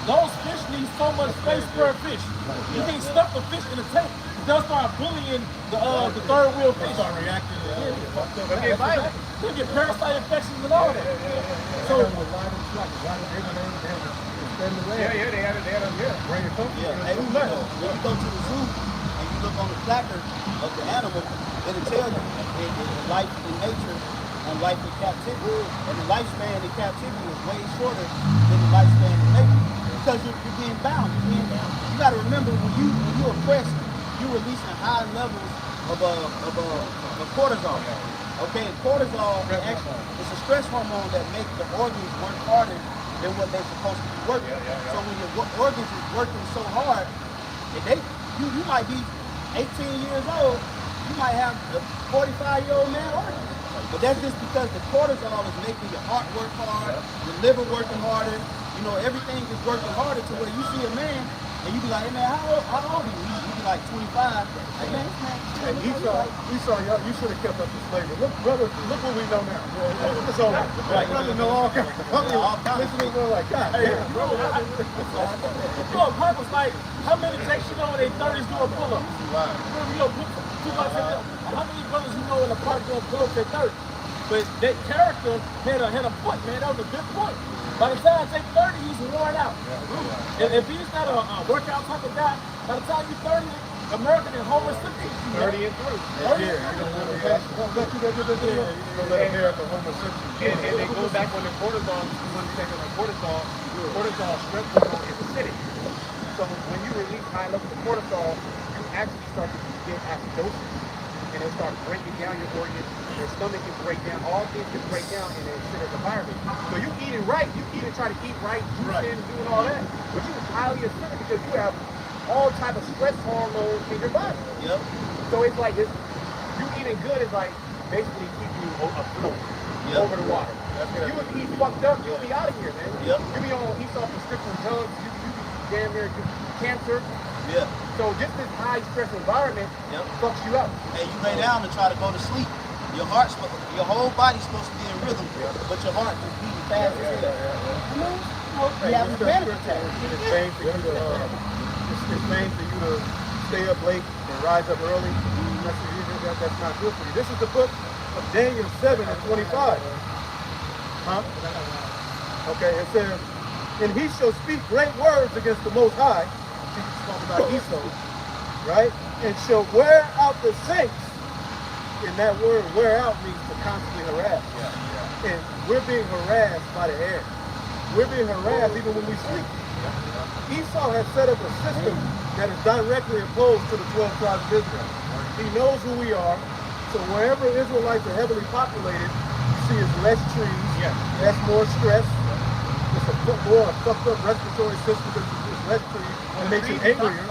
Those fish need so much space per fish. You can't stuff the fish in a tank. They'll start bullying the third wheel fish. Start reacting. They'll get violent. They'll get parasite infections and all that. So they had it. Bring it home. Hey, when you go to the zoo and you look on the placard of the animal, it'll tell you in life in nature and life in captivity. And the lifespan in captivity is way shorter than the lifespan in nature. Because you're being bound. You got to remember when you're oppressed, you're releasing high levels of cortisol. Okay, and cortisol actually it's a stress hormone that makes the organs work harder than what they're supposed to be working. So when your organs is working so hard, and you might be 18 years old, you might have a 45-year-old man organ. But that's just because the cortisol is making your heart work hard, your liver working harder, everything is working harder to where you see a man and you be like, hey man, how old are you? You be like 25. Like, man, this man, and Esau, you should have kept up the slavery. Look, brother, look what we know now. It's over. Brothers know all kinds of listening to like, God damn. Purpose, like, how many Jakes you know in their 30s doing pull-ups? How many brothers you know in the park doing pull-ups at 30? But that character had a point, man. That was a good point. By the time Jake 30, he's worn out. If he's not a workout type of guy, by the time you're 30, American and Homer Simpson. 30 and through. Yeah, you don't let America Homer Simpson. And they go back on the cortisol, cortisol stress hormone is acidic. So when you release high levels of cortisol, you actually start to get acidosis. And it'll start breaking down your organs, your stomach can break down, all things can break down in an acidic environment. So you eating right, you eating, try to eat right, juicing, doing all that, but you highly acidic because you have all type of stress hormones in your body. Yep. So it's like you eating good is like basically keeping you afloat over the water. You would eat fucked up, you'll be out of here, man. Yep. You be on Esau prescription drugs, you be damn near cancer. Yeah. So just this high stress environment fucks you up. And you lay down and try to go to sleep. Your whole body's supposed to be in rhythm, but your heart is beating fast as hell. You have a panic attack. It's vain for you to stay up late and rise up early. That's not good for you. This is the book of Daniel 7 and 25. Okay, it says, and he shall speak great words against the Most High. She's talking about Esau, right? And shall wear out the saints. And that word wear out means to constantly harass. And we're being harassed by the air. We're being harassed even when we sleep. Esau has set up a system that is directly opposed to the 12 tribes of Israel. He knows who we are. So wherever Israelites are heavily populated, you see is less trees, that's more stress. It's a more a fucked up respiratory system because it's respiratory and makes you angrier.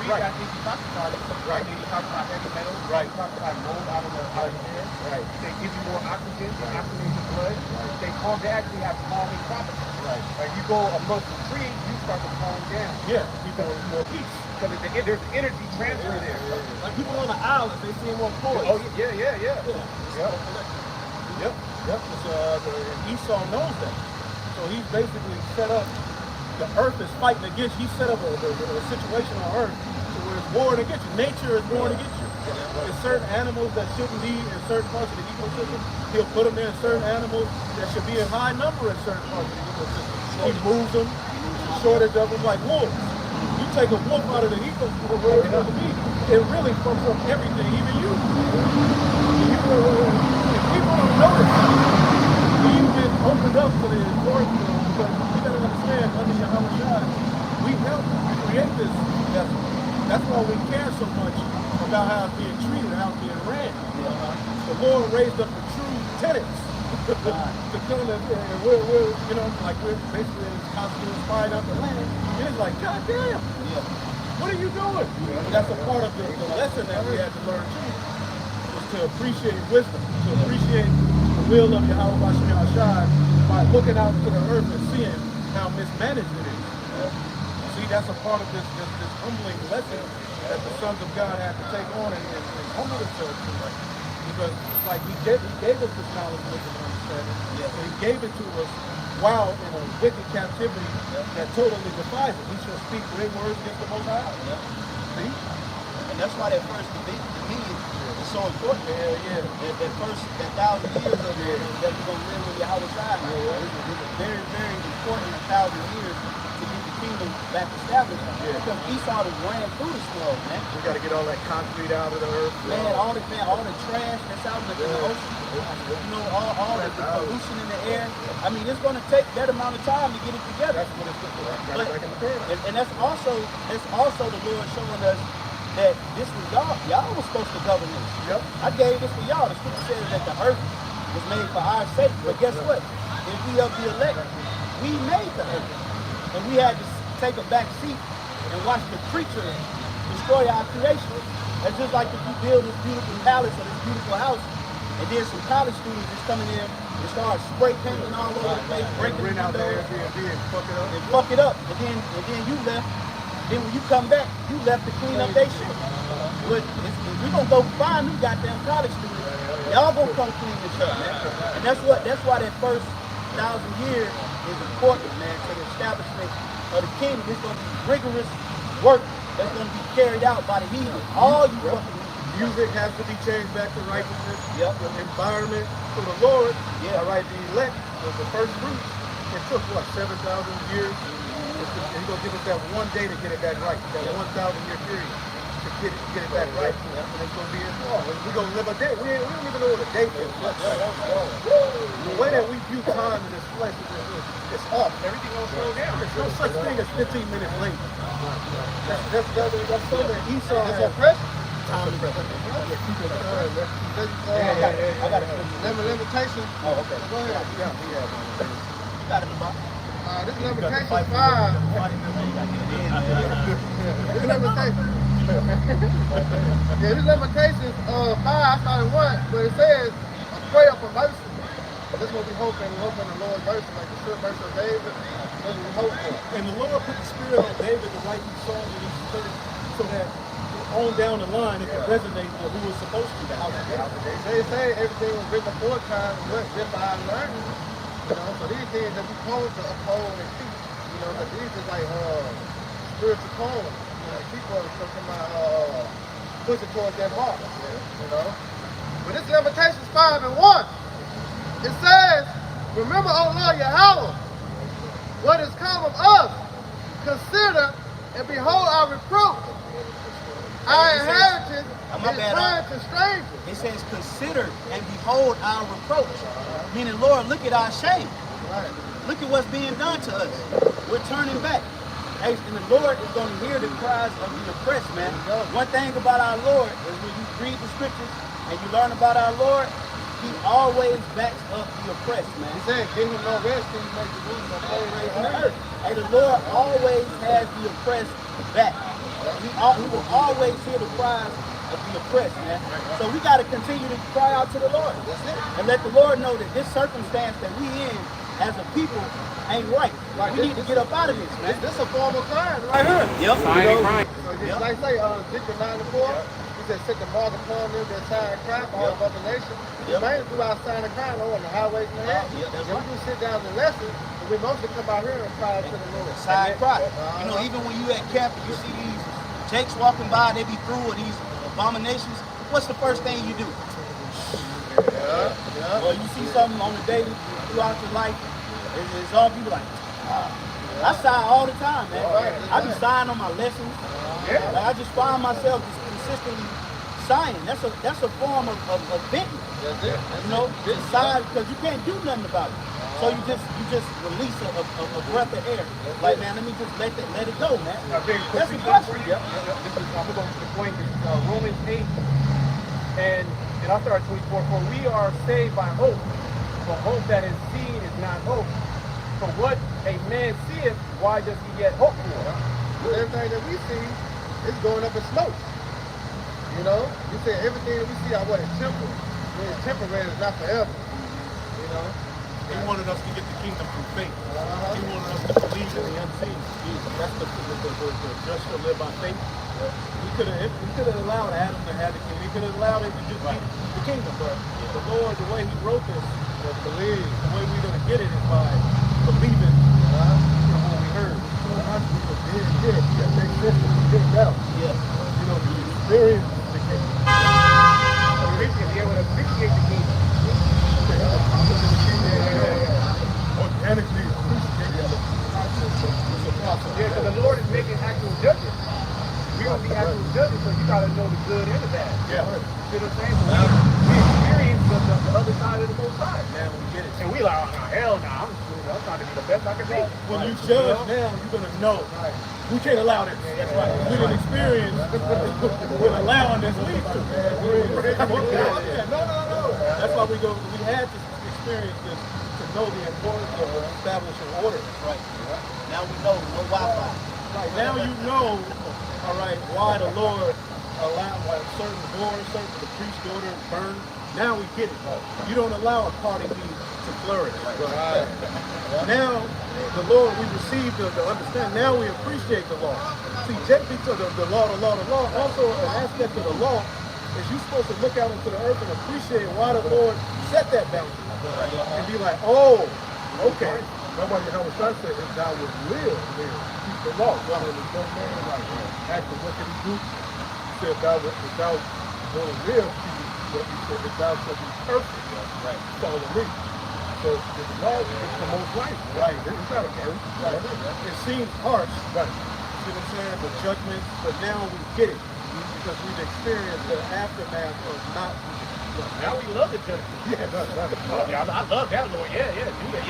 Right. I think he talks about it. Right. He talks about heavy metals. Right. He talks about mold out of the air. Right. They give you more oxygen, they oxygenate your blood. They actually have calming properties. Right. Like you go amongst the trees, you start to calm down. Yeah. People are more peace. Because there's energy transfer there. Like people on the island, they seem more poised. Oh yeah. Yep. And Esau knows that. So he's basically set up, the earth is fighting against, he set up a situation on earth to where it's warring against you. Nature is warring against you. There's certain animals that shouldn't be in certain parts of the ecosystem. He'll put them in certain animals that should be in high number in certain parts of the ecosystem. He moves them, shortage of them like wolves. You take a wolf out of the ecosystem where it doesn't be, it really fucks up everything, even you. People don't notice that. We've been opened up to the importance because you gotta understand, under Yahweh Shai, we helped create this vessel. That's why we care so much about how it's being treated, how it's being ran. The Lord raised up the true tenants to come and we're you know, like we're basically constantly spying out the land. And it's like, God damn, what are you doing? That's a part of the lesson that we had to learn too, was to appreciate wisdom, to appreciate the will of Yahweh Shai by looking out to the earth and seeing how mismanaged it is. See, that's a part of this humbling lesson that the sons of God have to take on and humble themselves to. Because it's like he gave us this knowledge, wisdom, and understanding. So he gave it to us while in a wicked captivity that totally defies it. He shall speak great words against the Most High. See? And that's why that first dominion is so important. That first 1,000 years of it that we're going to live with Yahweh Shai. It's very, very important 1,000 years to get the kingdom back established. Because Esau was ran through the snow, man. We got to get all that concrete out of the earth. Man, all the trash that's out in the ocean. You know, all the pollution in the air. I mean, it's going to take that amount of time to get it together. That's what it's But, like in the paradise. and that's also the Lord showing us that this was y'all was supposed to govern this. Yep. I gave this for y'all. The scripture says that the earth was made for our sake. But guess what? If we of the elect, we made the earth. And we had to take a back seat and watch the creature destroy our creation. That's just like if you build this beautiful palace or this beautiful house, and then some college students just coming in and start spray painting all over the place, breaking Bring the out the windows, Airbnb and fuck it up. and fuck it up. And then you left. Then when you come back, you left to clean up their shit. But we gonna go find them goddamn college students. Y'all gonna come clean this up, man. And that's why that first 1,000 years is important, man, to the establishment of the kingdom. It's gonna be rigorous work that's gonna be carried out by the heathen. All you fucking Music has to be changed back to righteousness. Yep. The environment for the Lord. Yeah. All right, the elect was the first fruits. It took what, 7,000 years? He's gonna give us that one day to get it back right. That 1,000-year period to get it back right. And it's gonna be in fall. We're gonna live a day. We don't even know what a day is. The way that we view time in this flesh is off. Everything gonna slow down. There's no such thing as 15 minutes late. That's something that Esau has oppressed. Time is pressure. I got it. Limitation. Oh, okay. Go ahead. You got it, Bob. This is limitation 5. This limitation. This limitation 5. I started 1, but it says a prayer for mercy. This is what we hope in. We hope in the Lord's mercy, like the sure mercy of David. That's what we hope for. And the Lord put the spirit on David to write these songs in his spirit so that on down the line it can resonate with who was supposed to be the house of David. They say everything was written before time, but just by our learning. You know, so these things that we supposed to uphold and teach. You know, because these is like spiritual calling. You know, people are pushing towards that mark. You know. But this Lamentations 5 and 1. It says, remember, O Lord Yahweh, what is come of us. Consider and behold our reproach. Our inheritance is turned to strangers. It says, consider and behold our reproach. Meaning, Lord, look at our shame. Right. Look at what's being done to us. We're turning back. And the Lord is going to hear the cries of the oppressed, man. One thing about our Lord is when you read the scriptures and you learn about our Lord, He always backs up the oppressed, man. He said, give him no rest till you make the Jerusalem praise In the earth. Hey, the Lord always has the oppressed back. He will always hear the cries of the oppressed, man. So we got to continue to cry out to the Lord. That's it. And let the Lord know that this circumstance that we in as a people ain't right. We need to get up out of this, man. This a form of crime right here. Yep. Just like say, Ezekiel 94, he said, set the mark upon them that sign crime, all of other nations. The main do our sign of crime on the highways and the hedges. That's We right. do sit down and lesson, but we mostly come out here and cry out to the Lord. Side cry. You know, even when you at camp and you see these jakes walking by, they be through with these abominations, what's the first thing you do? Well, you see something on the daily throughout your life, it's all you like, I sign all the time, man. I be sighing on my lessons. Like, I just find myself just consistently sighing. That's a form of venting. You know, just sigh because you can't do nothing about it. So you just release a breath of air. Like, man, let me just let it go, man. That's the question. This is, I'm going to the point. Romans 8 and I'll start at 24. For we are saved by hope. For hope that is seen is not hope. For what a man seeth, why does he yet hope for? Everything that we see is going up in smoke. You know, he said everything that we see are what is temporal. When it's temporary, it's not forever. You know. He wanted us to get the kingdom through faith. He wanted us to believe in the unseen. That's the just to live by faith. He could have allowed Adam to have the kingdom. He could have allowed it to just be the kingdom. But the Lord, the way He wrote this, was believe. The way we're going to get it is by believing in what we heard. So much people did. That makes sense. You get better. Yeah. You know, you experience the kingdom. Be able to appreciate the kingdom. Organically appreciate it. Yeah, because the Lord is making actual judges. We're going to be actual judges, so you got to know the good and the bad. Yeah. You see what I'm saying? So we experience the other side of the Most High. Now we get it. And we like, oh, no, hell no, I'm trying to be the best I can be. When you judge now, you're gonna know. We can't allow this. That's right. We didn't experience with allowing this lead to. No. That's why we had to experience this to know the importance of establishing order. Right. Now we know, no Wi-Fi. Right. Now you know, all right, why the Lord allowed certain doors, the priest's daughter burn. Now we get it. You don't allow a party to flourish. Right. Now, the Lord, we receive the understand. Now we appreciate the law. See, just because the law. Also, an aspect of the law is you're supposed to look out into the earth and appreciate why the Lord set that boundary. And be like, oh, okay. Nobody ever said if thou would live there, keep the law. Well, there's no man like acting, what can he do? He said, if thou want to live, if thou shalt be perfect, right? Follow me. So the law is the most right. Right. It's not a curse. Right. It seems harsh. Right. See what I'm saying? The judgment, but now we get it. Because we've experienced the aftermath of not. Now we love the judgment. Yeah, I love that, Lord. Yeah, do that.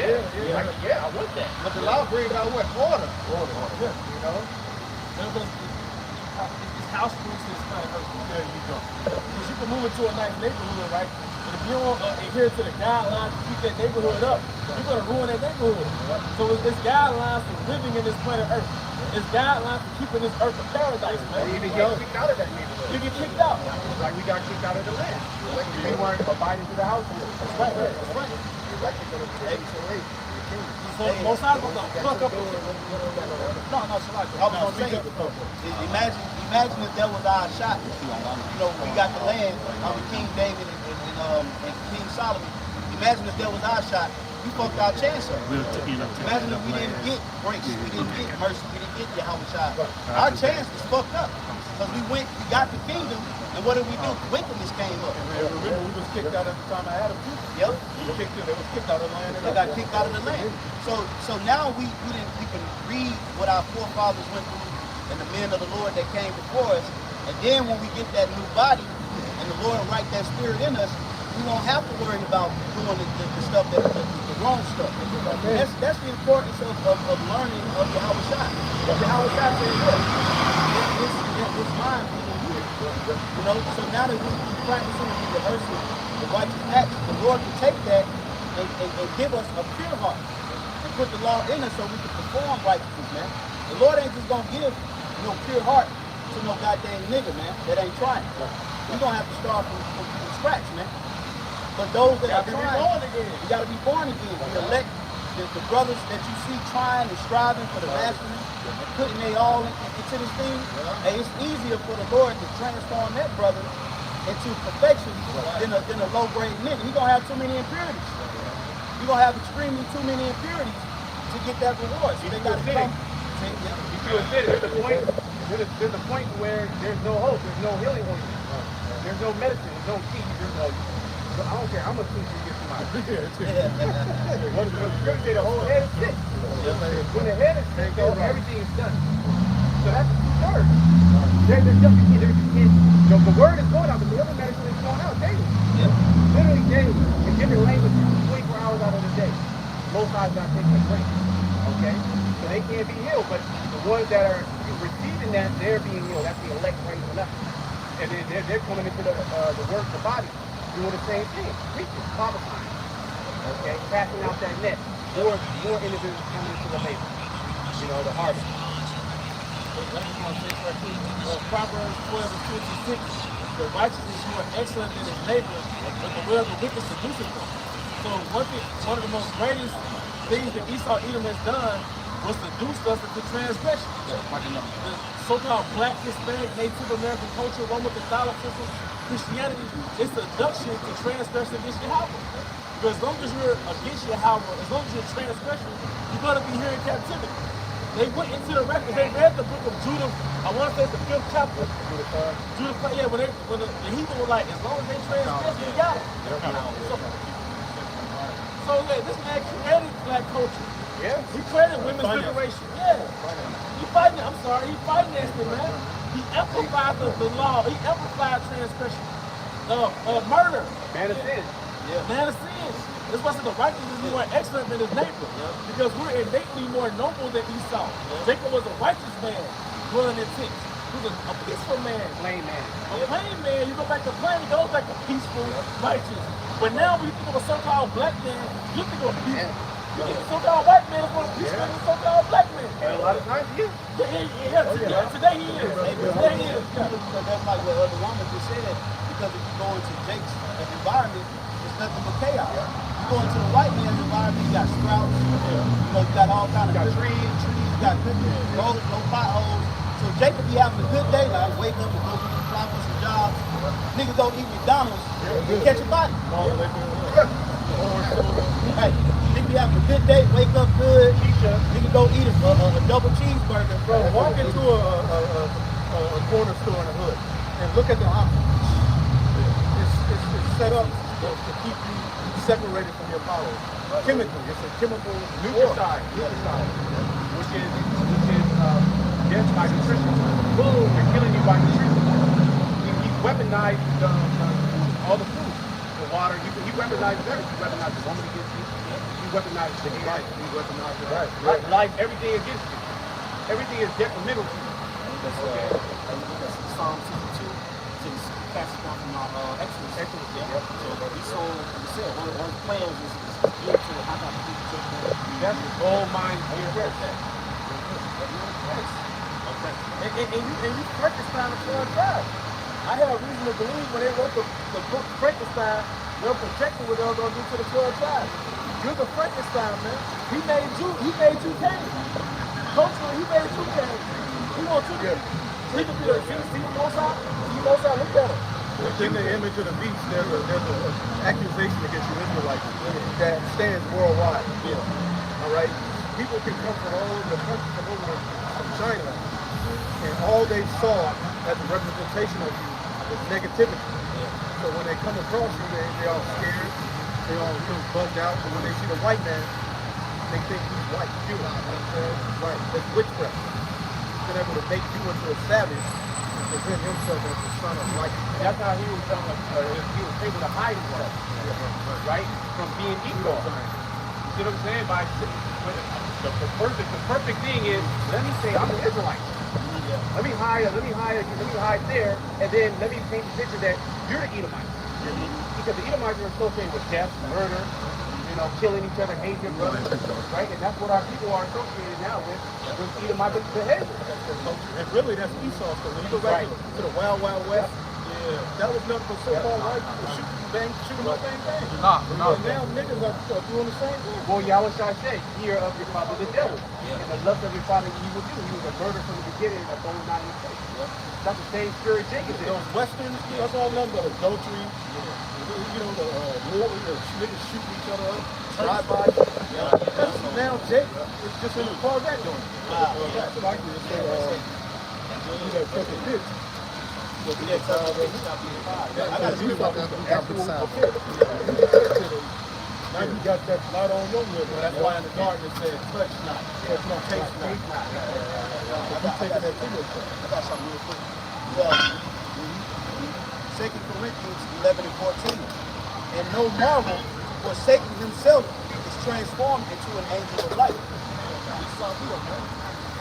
Yeah, I want that. But the law brings out what? Order. Yeah. You know? This house rules is kind of hurtful. There you go. Because you can move into a nice neighborhood, right? But if you don't adhere to the guidelines to keep that neighborhood up, you're going to ruin that neighborhood. So it's guidelines for living in this planet Earth. It's guidelines for keeping this earth a paradise, man. You even get kicked out of that neighborhood. You get kicked out. Like we got kicked out of the land. We weren't abiding to the house rules. That's right. So most times we're going to fuck up. No, imagine if that was our shot. You know, we got the land under King David and King Solomon. Imagine if that was our shot. We fucked our chance up. Imagine if we didn't get grace, we didn't get mercy, we didn't get Yahweh. Our chance was fucked up. Because we got the kingdom, and what did we do? Wickedness came up. Remember, we was kicked out at the time of Adam too. Yep. They was kicked out of the land. They got kicked out of the land. So now we can read what our forefathers went through and the men of the Lord that came before us. And then when we get that new body and the Lord write that spirit in us, we won't have to worry about doing the stuff the wrong stuff. That's the importance of learning of Yahweh Shai. Yahweh Shai said, look, it's mine for you. You know, so now that we practicing and rehearsing the righteous acts, the Lord can take that and give us a pure heart and put the law in us so we can perform righteousness, man. The Lord ain't just gonna give no pure heart to no goddamn nigga, man, that ain't trying. We're gonna have to start from scratch, man. But those that are trying, you gotta be born again. The elect, the brothers that you see trying and striving for the mastery and putting they all into this thing, hey, it's easier for the Lord to transform that brother into perfection than a low-grade nigga. He gonna have too many impurities. He gonna have extremely too many impurities to get that reward. So they gotta come. There's a point where there's no hope, there's no healing on you. There's no medicine, there's no key, there's no. So I don't care how much food you get from my What the scripture say, the whole head is sick. When the head is sick, though, everything is done. So that's the two words. The word is going out, but the other medicine is going out daily. Literally daily, in different languages, 24 hours out of the day. Most times not taking a break. Okay? So they can't be healed, but the ones that are receiving that, they're being healed. That's the elect raising up. And then they're coming into the work of the body, doing the same thing, preaching, prophesying. Okay? Passing out that net. More individuals coming into the labor. You know, the harvest. Proverbs 12 and 26. The righteous is more excellent than his neighbor, but the will of the wicked seduceth them. So one of the most greatest things that Esau Edom has done was seduce us into transgression. The so-called black, Hispanic, Native American culture, one with Catholicism, Christianity, is seduction to transgression against Yahweh. Because as long as you're against Yahweh, as long as you're transgression, you're going to be here in captivity. They went into the records, they read the book of Judah, I want to say it's the 5th chapter. Judah, yeah, when the Hebrew were like, as long as they transgress, we got it. So yeah, this man created black culture. Yeah. He created women's liberation. Yeah. He fighting against it, man. He amplified the law. He amplified transgression. Murder. Man of sin. Yeah. Man of sin. That's why I said the righteous is more excellent than his neighbor. Because we're innately more noble than Esau. Jacob was a righteous man, dwelling in tents. He was a peaceful man. Plain man. A plain man, you go back to plain, he goes back to peaceful, righteous. But now when you think of a so-called black man, you think of peaceful. You think of a so-called white man is more peaceful than a so-called black man. And a lot of times he is. Today he is. Today he is. That's like what other woman just said, because if you go into Jake's environment, it's nothing but chaos. You go into the white man's environment, you got sprouts, you got all kind of trees, you got roads, no potholes. So Jacob be having a good day, like wake up and go apply for some jobs. Niggas go eat McDonald's and catch a body. Hey, nigga be having a good day, wake up good. Nigga go eat a double cheeseburger. Bro, walk into a corner store in the hood and look at the options. It's set up to keep you separated from your followers. Chemically, it's a chemical Nutricide, which is death by nutrition. Boom, they're killing you by nutrition. He weaponized all the food, the water. He weaponized everything. He weaponized the woman against you. He weaponized the life. He weaponized the life. Everything against you. Everything is detrimental to you. Okay. Psalm 62. Cast down from our Exodus. Yeah. So we saw, we said, one of the plans is geared to how about people take That's the gold mine here. And you Frankenstein the 12 tribes. I have reason to believe when they wrote the book Frankenstein, they were projecting what they were going to do to the 12 tribes. You're the Frankenstein, man. He made you king. Culturally, he made you king. He wants you to he could be see the most out. Look at him. Within the image of the beast, there's an accusation against you Israelites that stands worldwide. Yeah. All right? People can come from all over the country, from China, and all they saw as a representation of you was negativity. So when they come across you, they all scared, they all bugged out, and when they see the white man, they think he's white, pure. You know what I'm saying? Right. That's witchcraft. He's been able to make you into a savage and present himself as the son of light. That's how he was able to hide himself, right? From being equal. You see what I'm saying? The perfect thing is, let me say I'm an Israelite. Let me hide there, and then let me paint the picture that you're the Edomites. Because the Edomites are associated with death, murder, killing each other, hating your brothers, right? And that's what our people are associated now with Edomite behavior. And really, that's Esau's. Because when you go back to the Wild Wild West, that was nothing but so-called white people shooting, bang, bang, bang. And now niggas are doing the same thing. Well, Yahushua said, "Hear of your father the devil, and the lust of your father you will do." He was a murderer from the beginning, and a bone not in the face. That's the same spirit Jacob did. Those Westerns, that's all nothing but adultery. The war, niggas shooting each other up, drive-by. Now Jacob is just in the Corvette doing it. That's what I can say. Check the pitch. I got you about now you got that light on your lip. That's why in the garden it said, touch not, taste not. I'm taking that video. I got something real quick. 2 Corinthians 11 and 14. And no marvel, for Satan himself is transformed into an angel of light.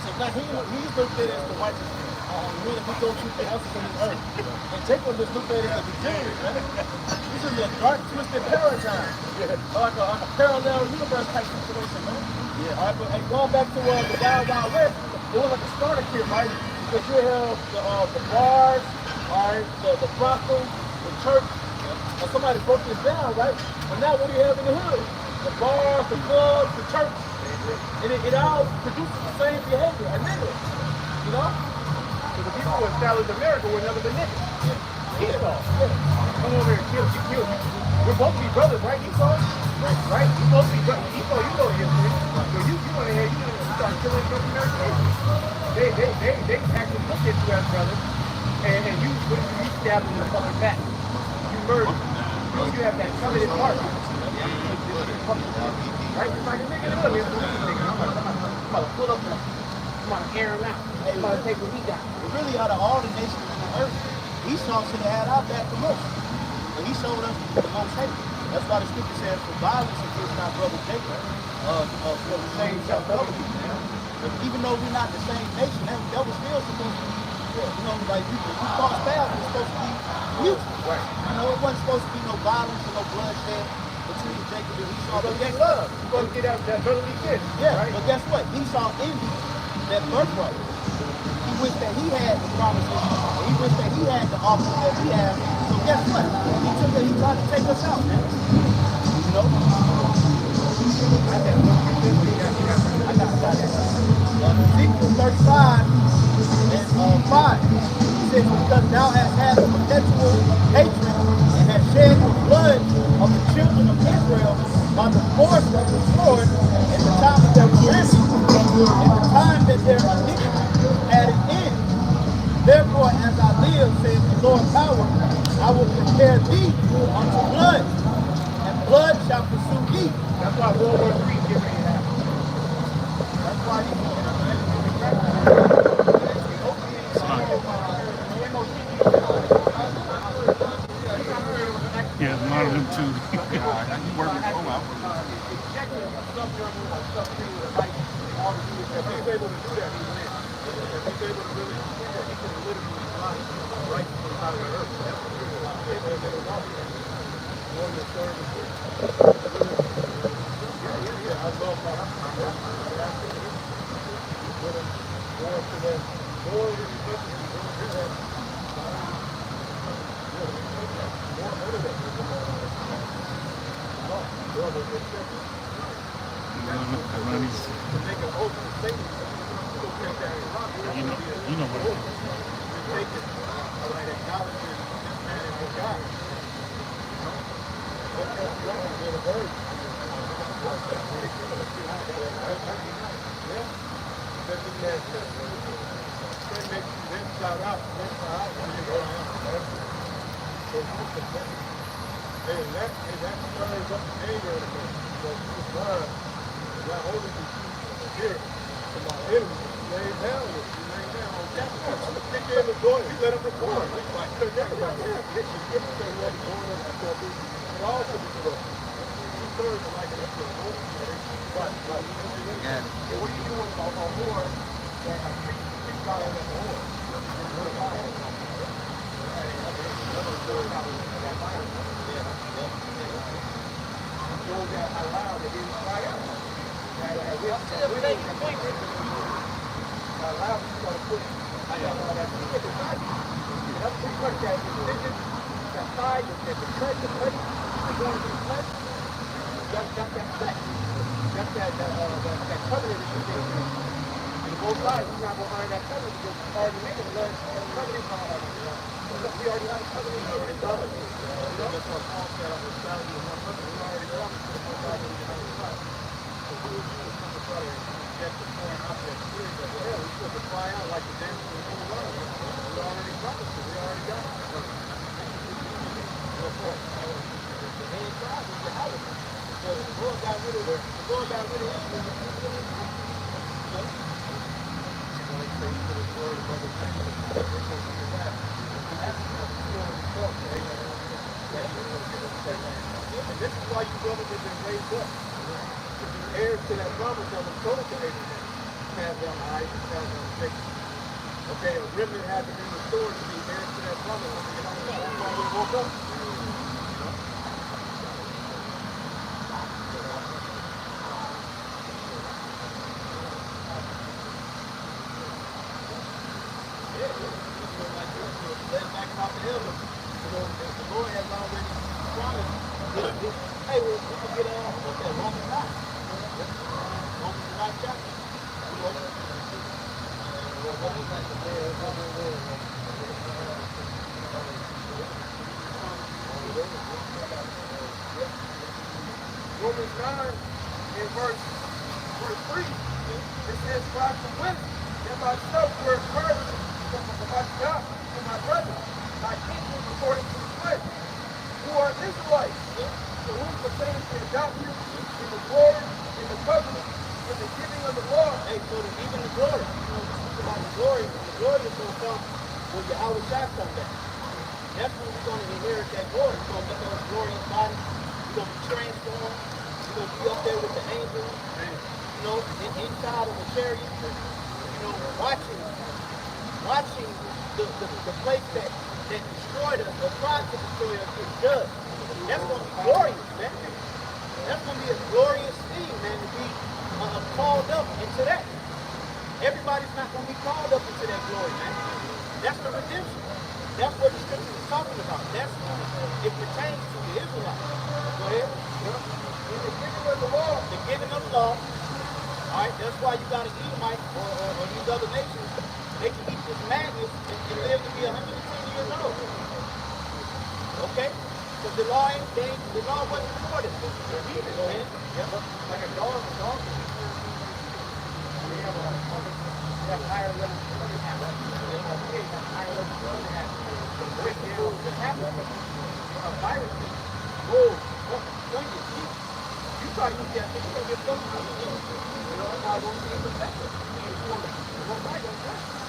So now he's looked at as the righteous man. When he goes through the houses on the earth. And Jacob just looked at it as the beginning, man. This is a dark, twisted paradigm. Like a parallel universe type situation, man. All right, but going back to the Wild Wild West, it was like a starter kit, right? Because you have the bars, all right, the brothel, the church, and somebody broke this down, right? But now what do you have in the hood? The bars, the clubs, the church, and it all produces the same behavior, a nigga, you know? So the people who established America were never the niggas. Esau. Come over here and kill you. We're supposed to be brothers, right, Esau? Right? You're supposed to be brothers. Esau, you know the history. So you went ahead, you started killing North American Indians. They actually looked at you as brothers, and you stabbed them in the fucking back. You murdered. You have that covenant heart. Right? It's like a nigga in the hood. I'm about to pull up and I'm about to air him out. I'm about to take what he got. Really, out of all the nations in the earth, Esau should have had our back the most. And he showed us the most hate. That's why the scripture says, for violence against our brother Jacob, for the same self-government. Even though we're not the same nation, that was still supposed to be, like we cross paths, was supposed to be mutual. Right. It wasn't supposed to be no violence or no bloodshed between Jacob and Esau. But guess love. You're supposed to get out that brotherly kiss. Yeah, right? but guess what? Esau envied that birthright. He wished that he had the promises, and he wished that he had the offers that we have. So guess what? He tried to take us out, man. I got Ezekiel 35 and 5. He says, because thou hast had a perpetual hatred and hast shed the blood of the children of Israel by the force of the sword at the time of their rebellion, at the time that their iniquity had an end. Therefore, as I live, says the Lord power, I will prepare thee unto blood, and blood shall pursue thee. That's why World War III is getting ready to happen. That's why he Yeah, a lot of them too. If he's able to do that, he wins. If he's able to really, he can literally fly right from the side of the earth. I love that. You know what it is. Romans 9 in verse 3, it says, "For I consider that myself were encouraged from myself and my brethren, my kinsmen according to the flesh, who are Israelites, to whom pertains the adoption in the glory, in the covenant, in the giving of the law." Hey, so even the glory, about the glory is going to come when Yahweh Shai comes back. That's when we're going to inherit that glory. We're going to get those glorious bodies. We're going to be transformed. We're going to be up there with the angels, inside of the chariot, watching the place that destroyed us, or tried to destroy us, is judged. That's going to be glorious, man. That's going to be a glorious thing, man, to be called up into that. Everybody's not going to be called up into that glory, man. That's the redemption. That's what the scripture is talking about. It pertains to the Israelites. Go ahead. In the giving of the law. The giving of law. All right, that's why you got to Edomite or these other nations. They can eat this madness and live to be 110 years old. Okay? Because the law wasn't for them. They're heathen, man. Like a dog. We have higher level. You try to use that thing, you're going to get something. I won't be protected.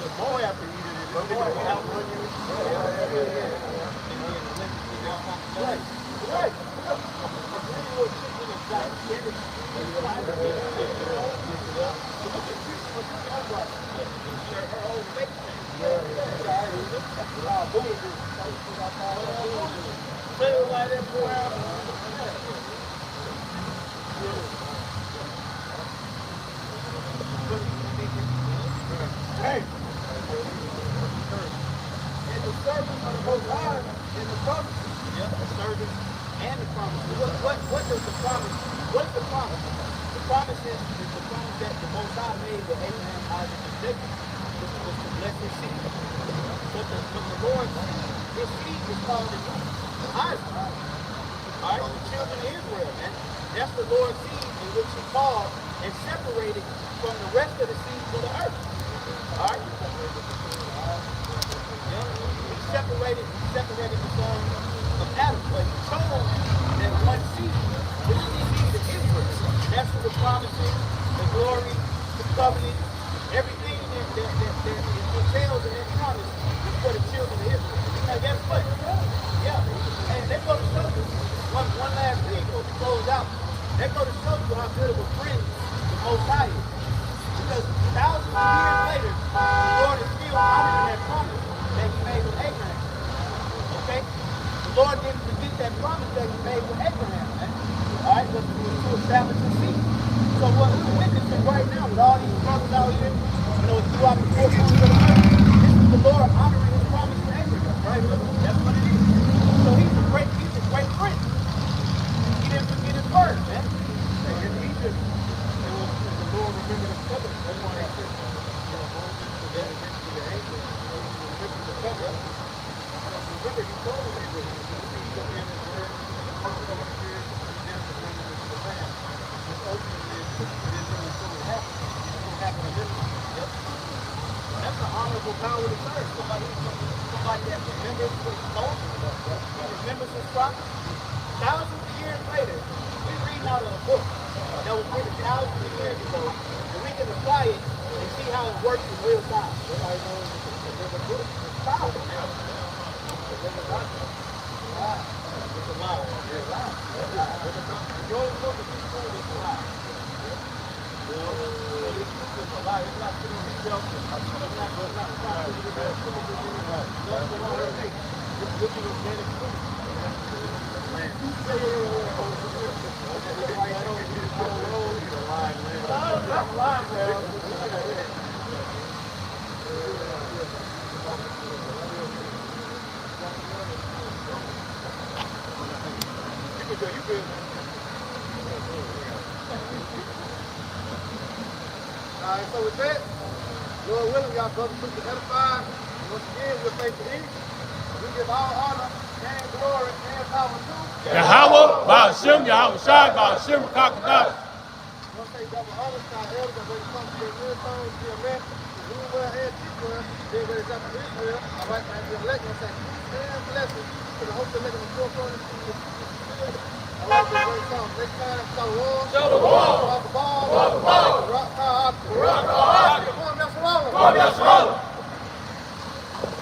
The boy after you did it, they're going to outrun you. Right. Hey! And the servants of the Most High and the promise. Yeah, the servants and the promise. What does the promise? What's the promise? The promise is the promise that the Most High made with Abraham, Isaac, and Jacob. This was to bless his seed. But the Lord, his seed is called Isaac. All right, the children of Israel, man. That's the Lord's seed in which he called and separated from the rest of the seeds of the earth. All right? Yeah. He separated the son of Adam, but he chose that one seed, which is the seed of Israel. That's who the promises, the glory, the covenant, everything that entails in that promise is for the children of Israel. Now guess what? Yeah. And they go to show you one last thing to close out. They go to show you how good of a friend the Most High is. Because thousands of years later, the Lord is still honoring that promise that he made with Abraham. Okay? The Lord didn't forget that promise that he made with Abraham, man. All right, but to establish his seed. So what we're witnessing right now with all these brothers out here, you know, throughout the 4 corners of the earth, this is the Lord honoring his promise to Abraham, right, brother? That's what it is. So he's a great prince. He didn't forget his word, man. In Egypt, the Lord remembered his covenant. That's why he said, Moses to the angel, remember the covenant. Remember, he told them Abraham, he took in his word, the first 400 years, and then the remnant of the land. Just ultimately, it didn't really fully happen. It's going to happen eventually. Yep. That's an honorable power to serve. Somebody that remembers what he told him. He remembers his promise. Thousands of years later, we're reading out of a book that was written thousands of years ago, and we can apply it and see how it works in real time. Everybody knows there's a book. It's powerful. There's a lie. It's a lie. It's a lie. You always know the people is a lie. You know, it's a lie. It's not sitting on the shelf. It's not Alright, so with that, Lord willing, y'all brothers and sisters edified. Once again, we're faithful to eat. We give all honor and glory and power to Yahweh, Ba'ashem, Yahweh Shai, Ba'ashem, Kakadai. I want to say double honor to our elders that ready to come to their millstones, to your men, to rule well and teach well, being ready to come to Israel. All right, now, the elect, I say peace and blessings to the host of making the 4 corners of the I like this great song. Next time, Shalom. Shalom. Rock the ball. Rock the ball. Rock the ball. Rock the ball. Come on, Yasharala.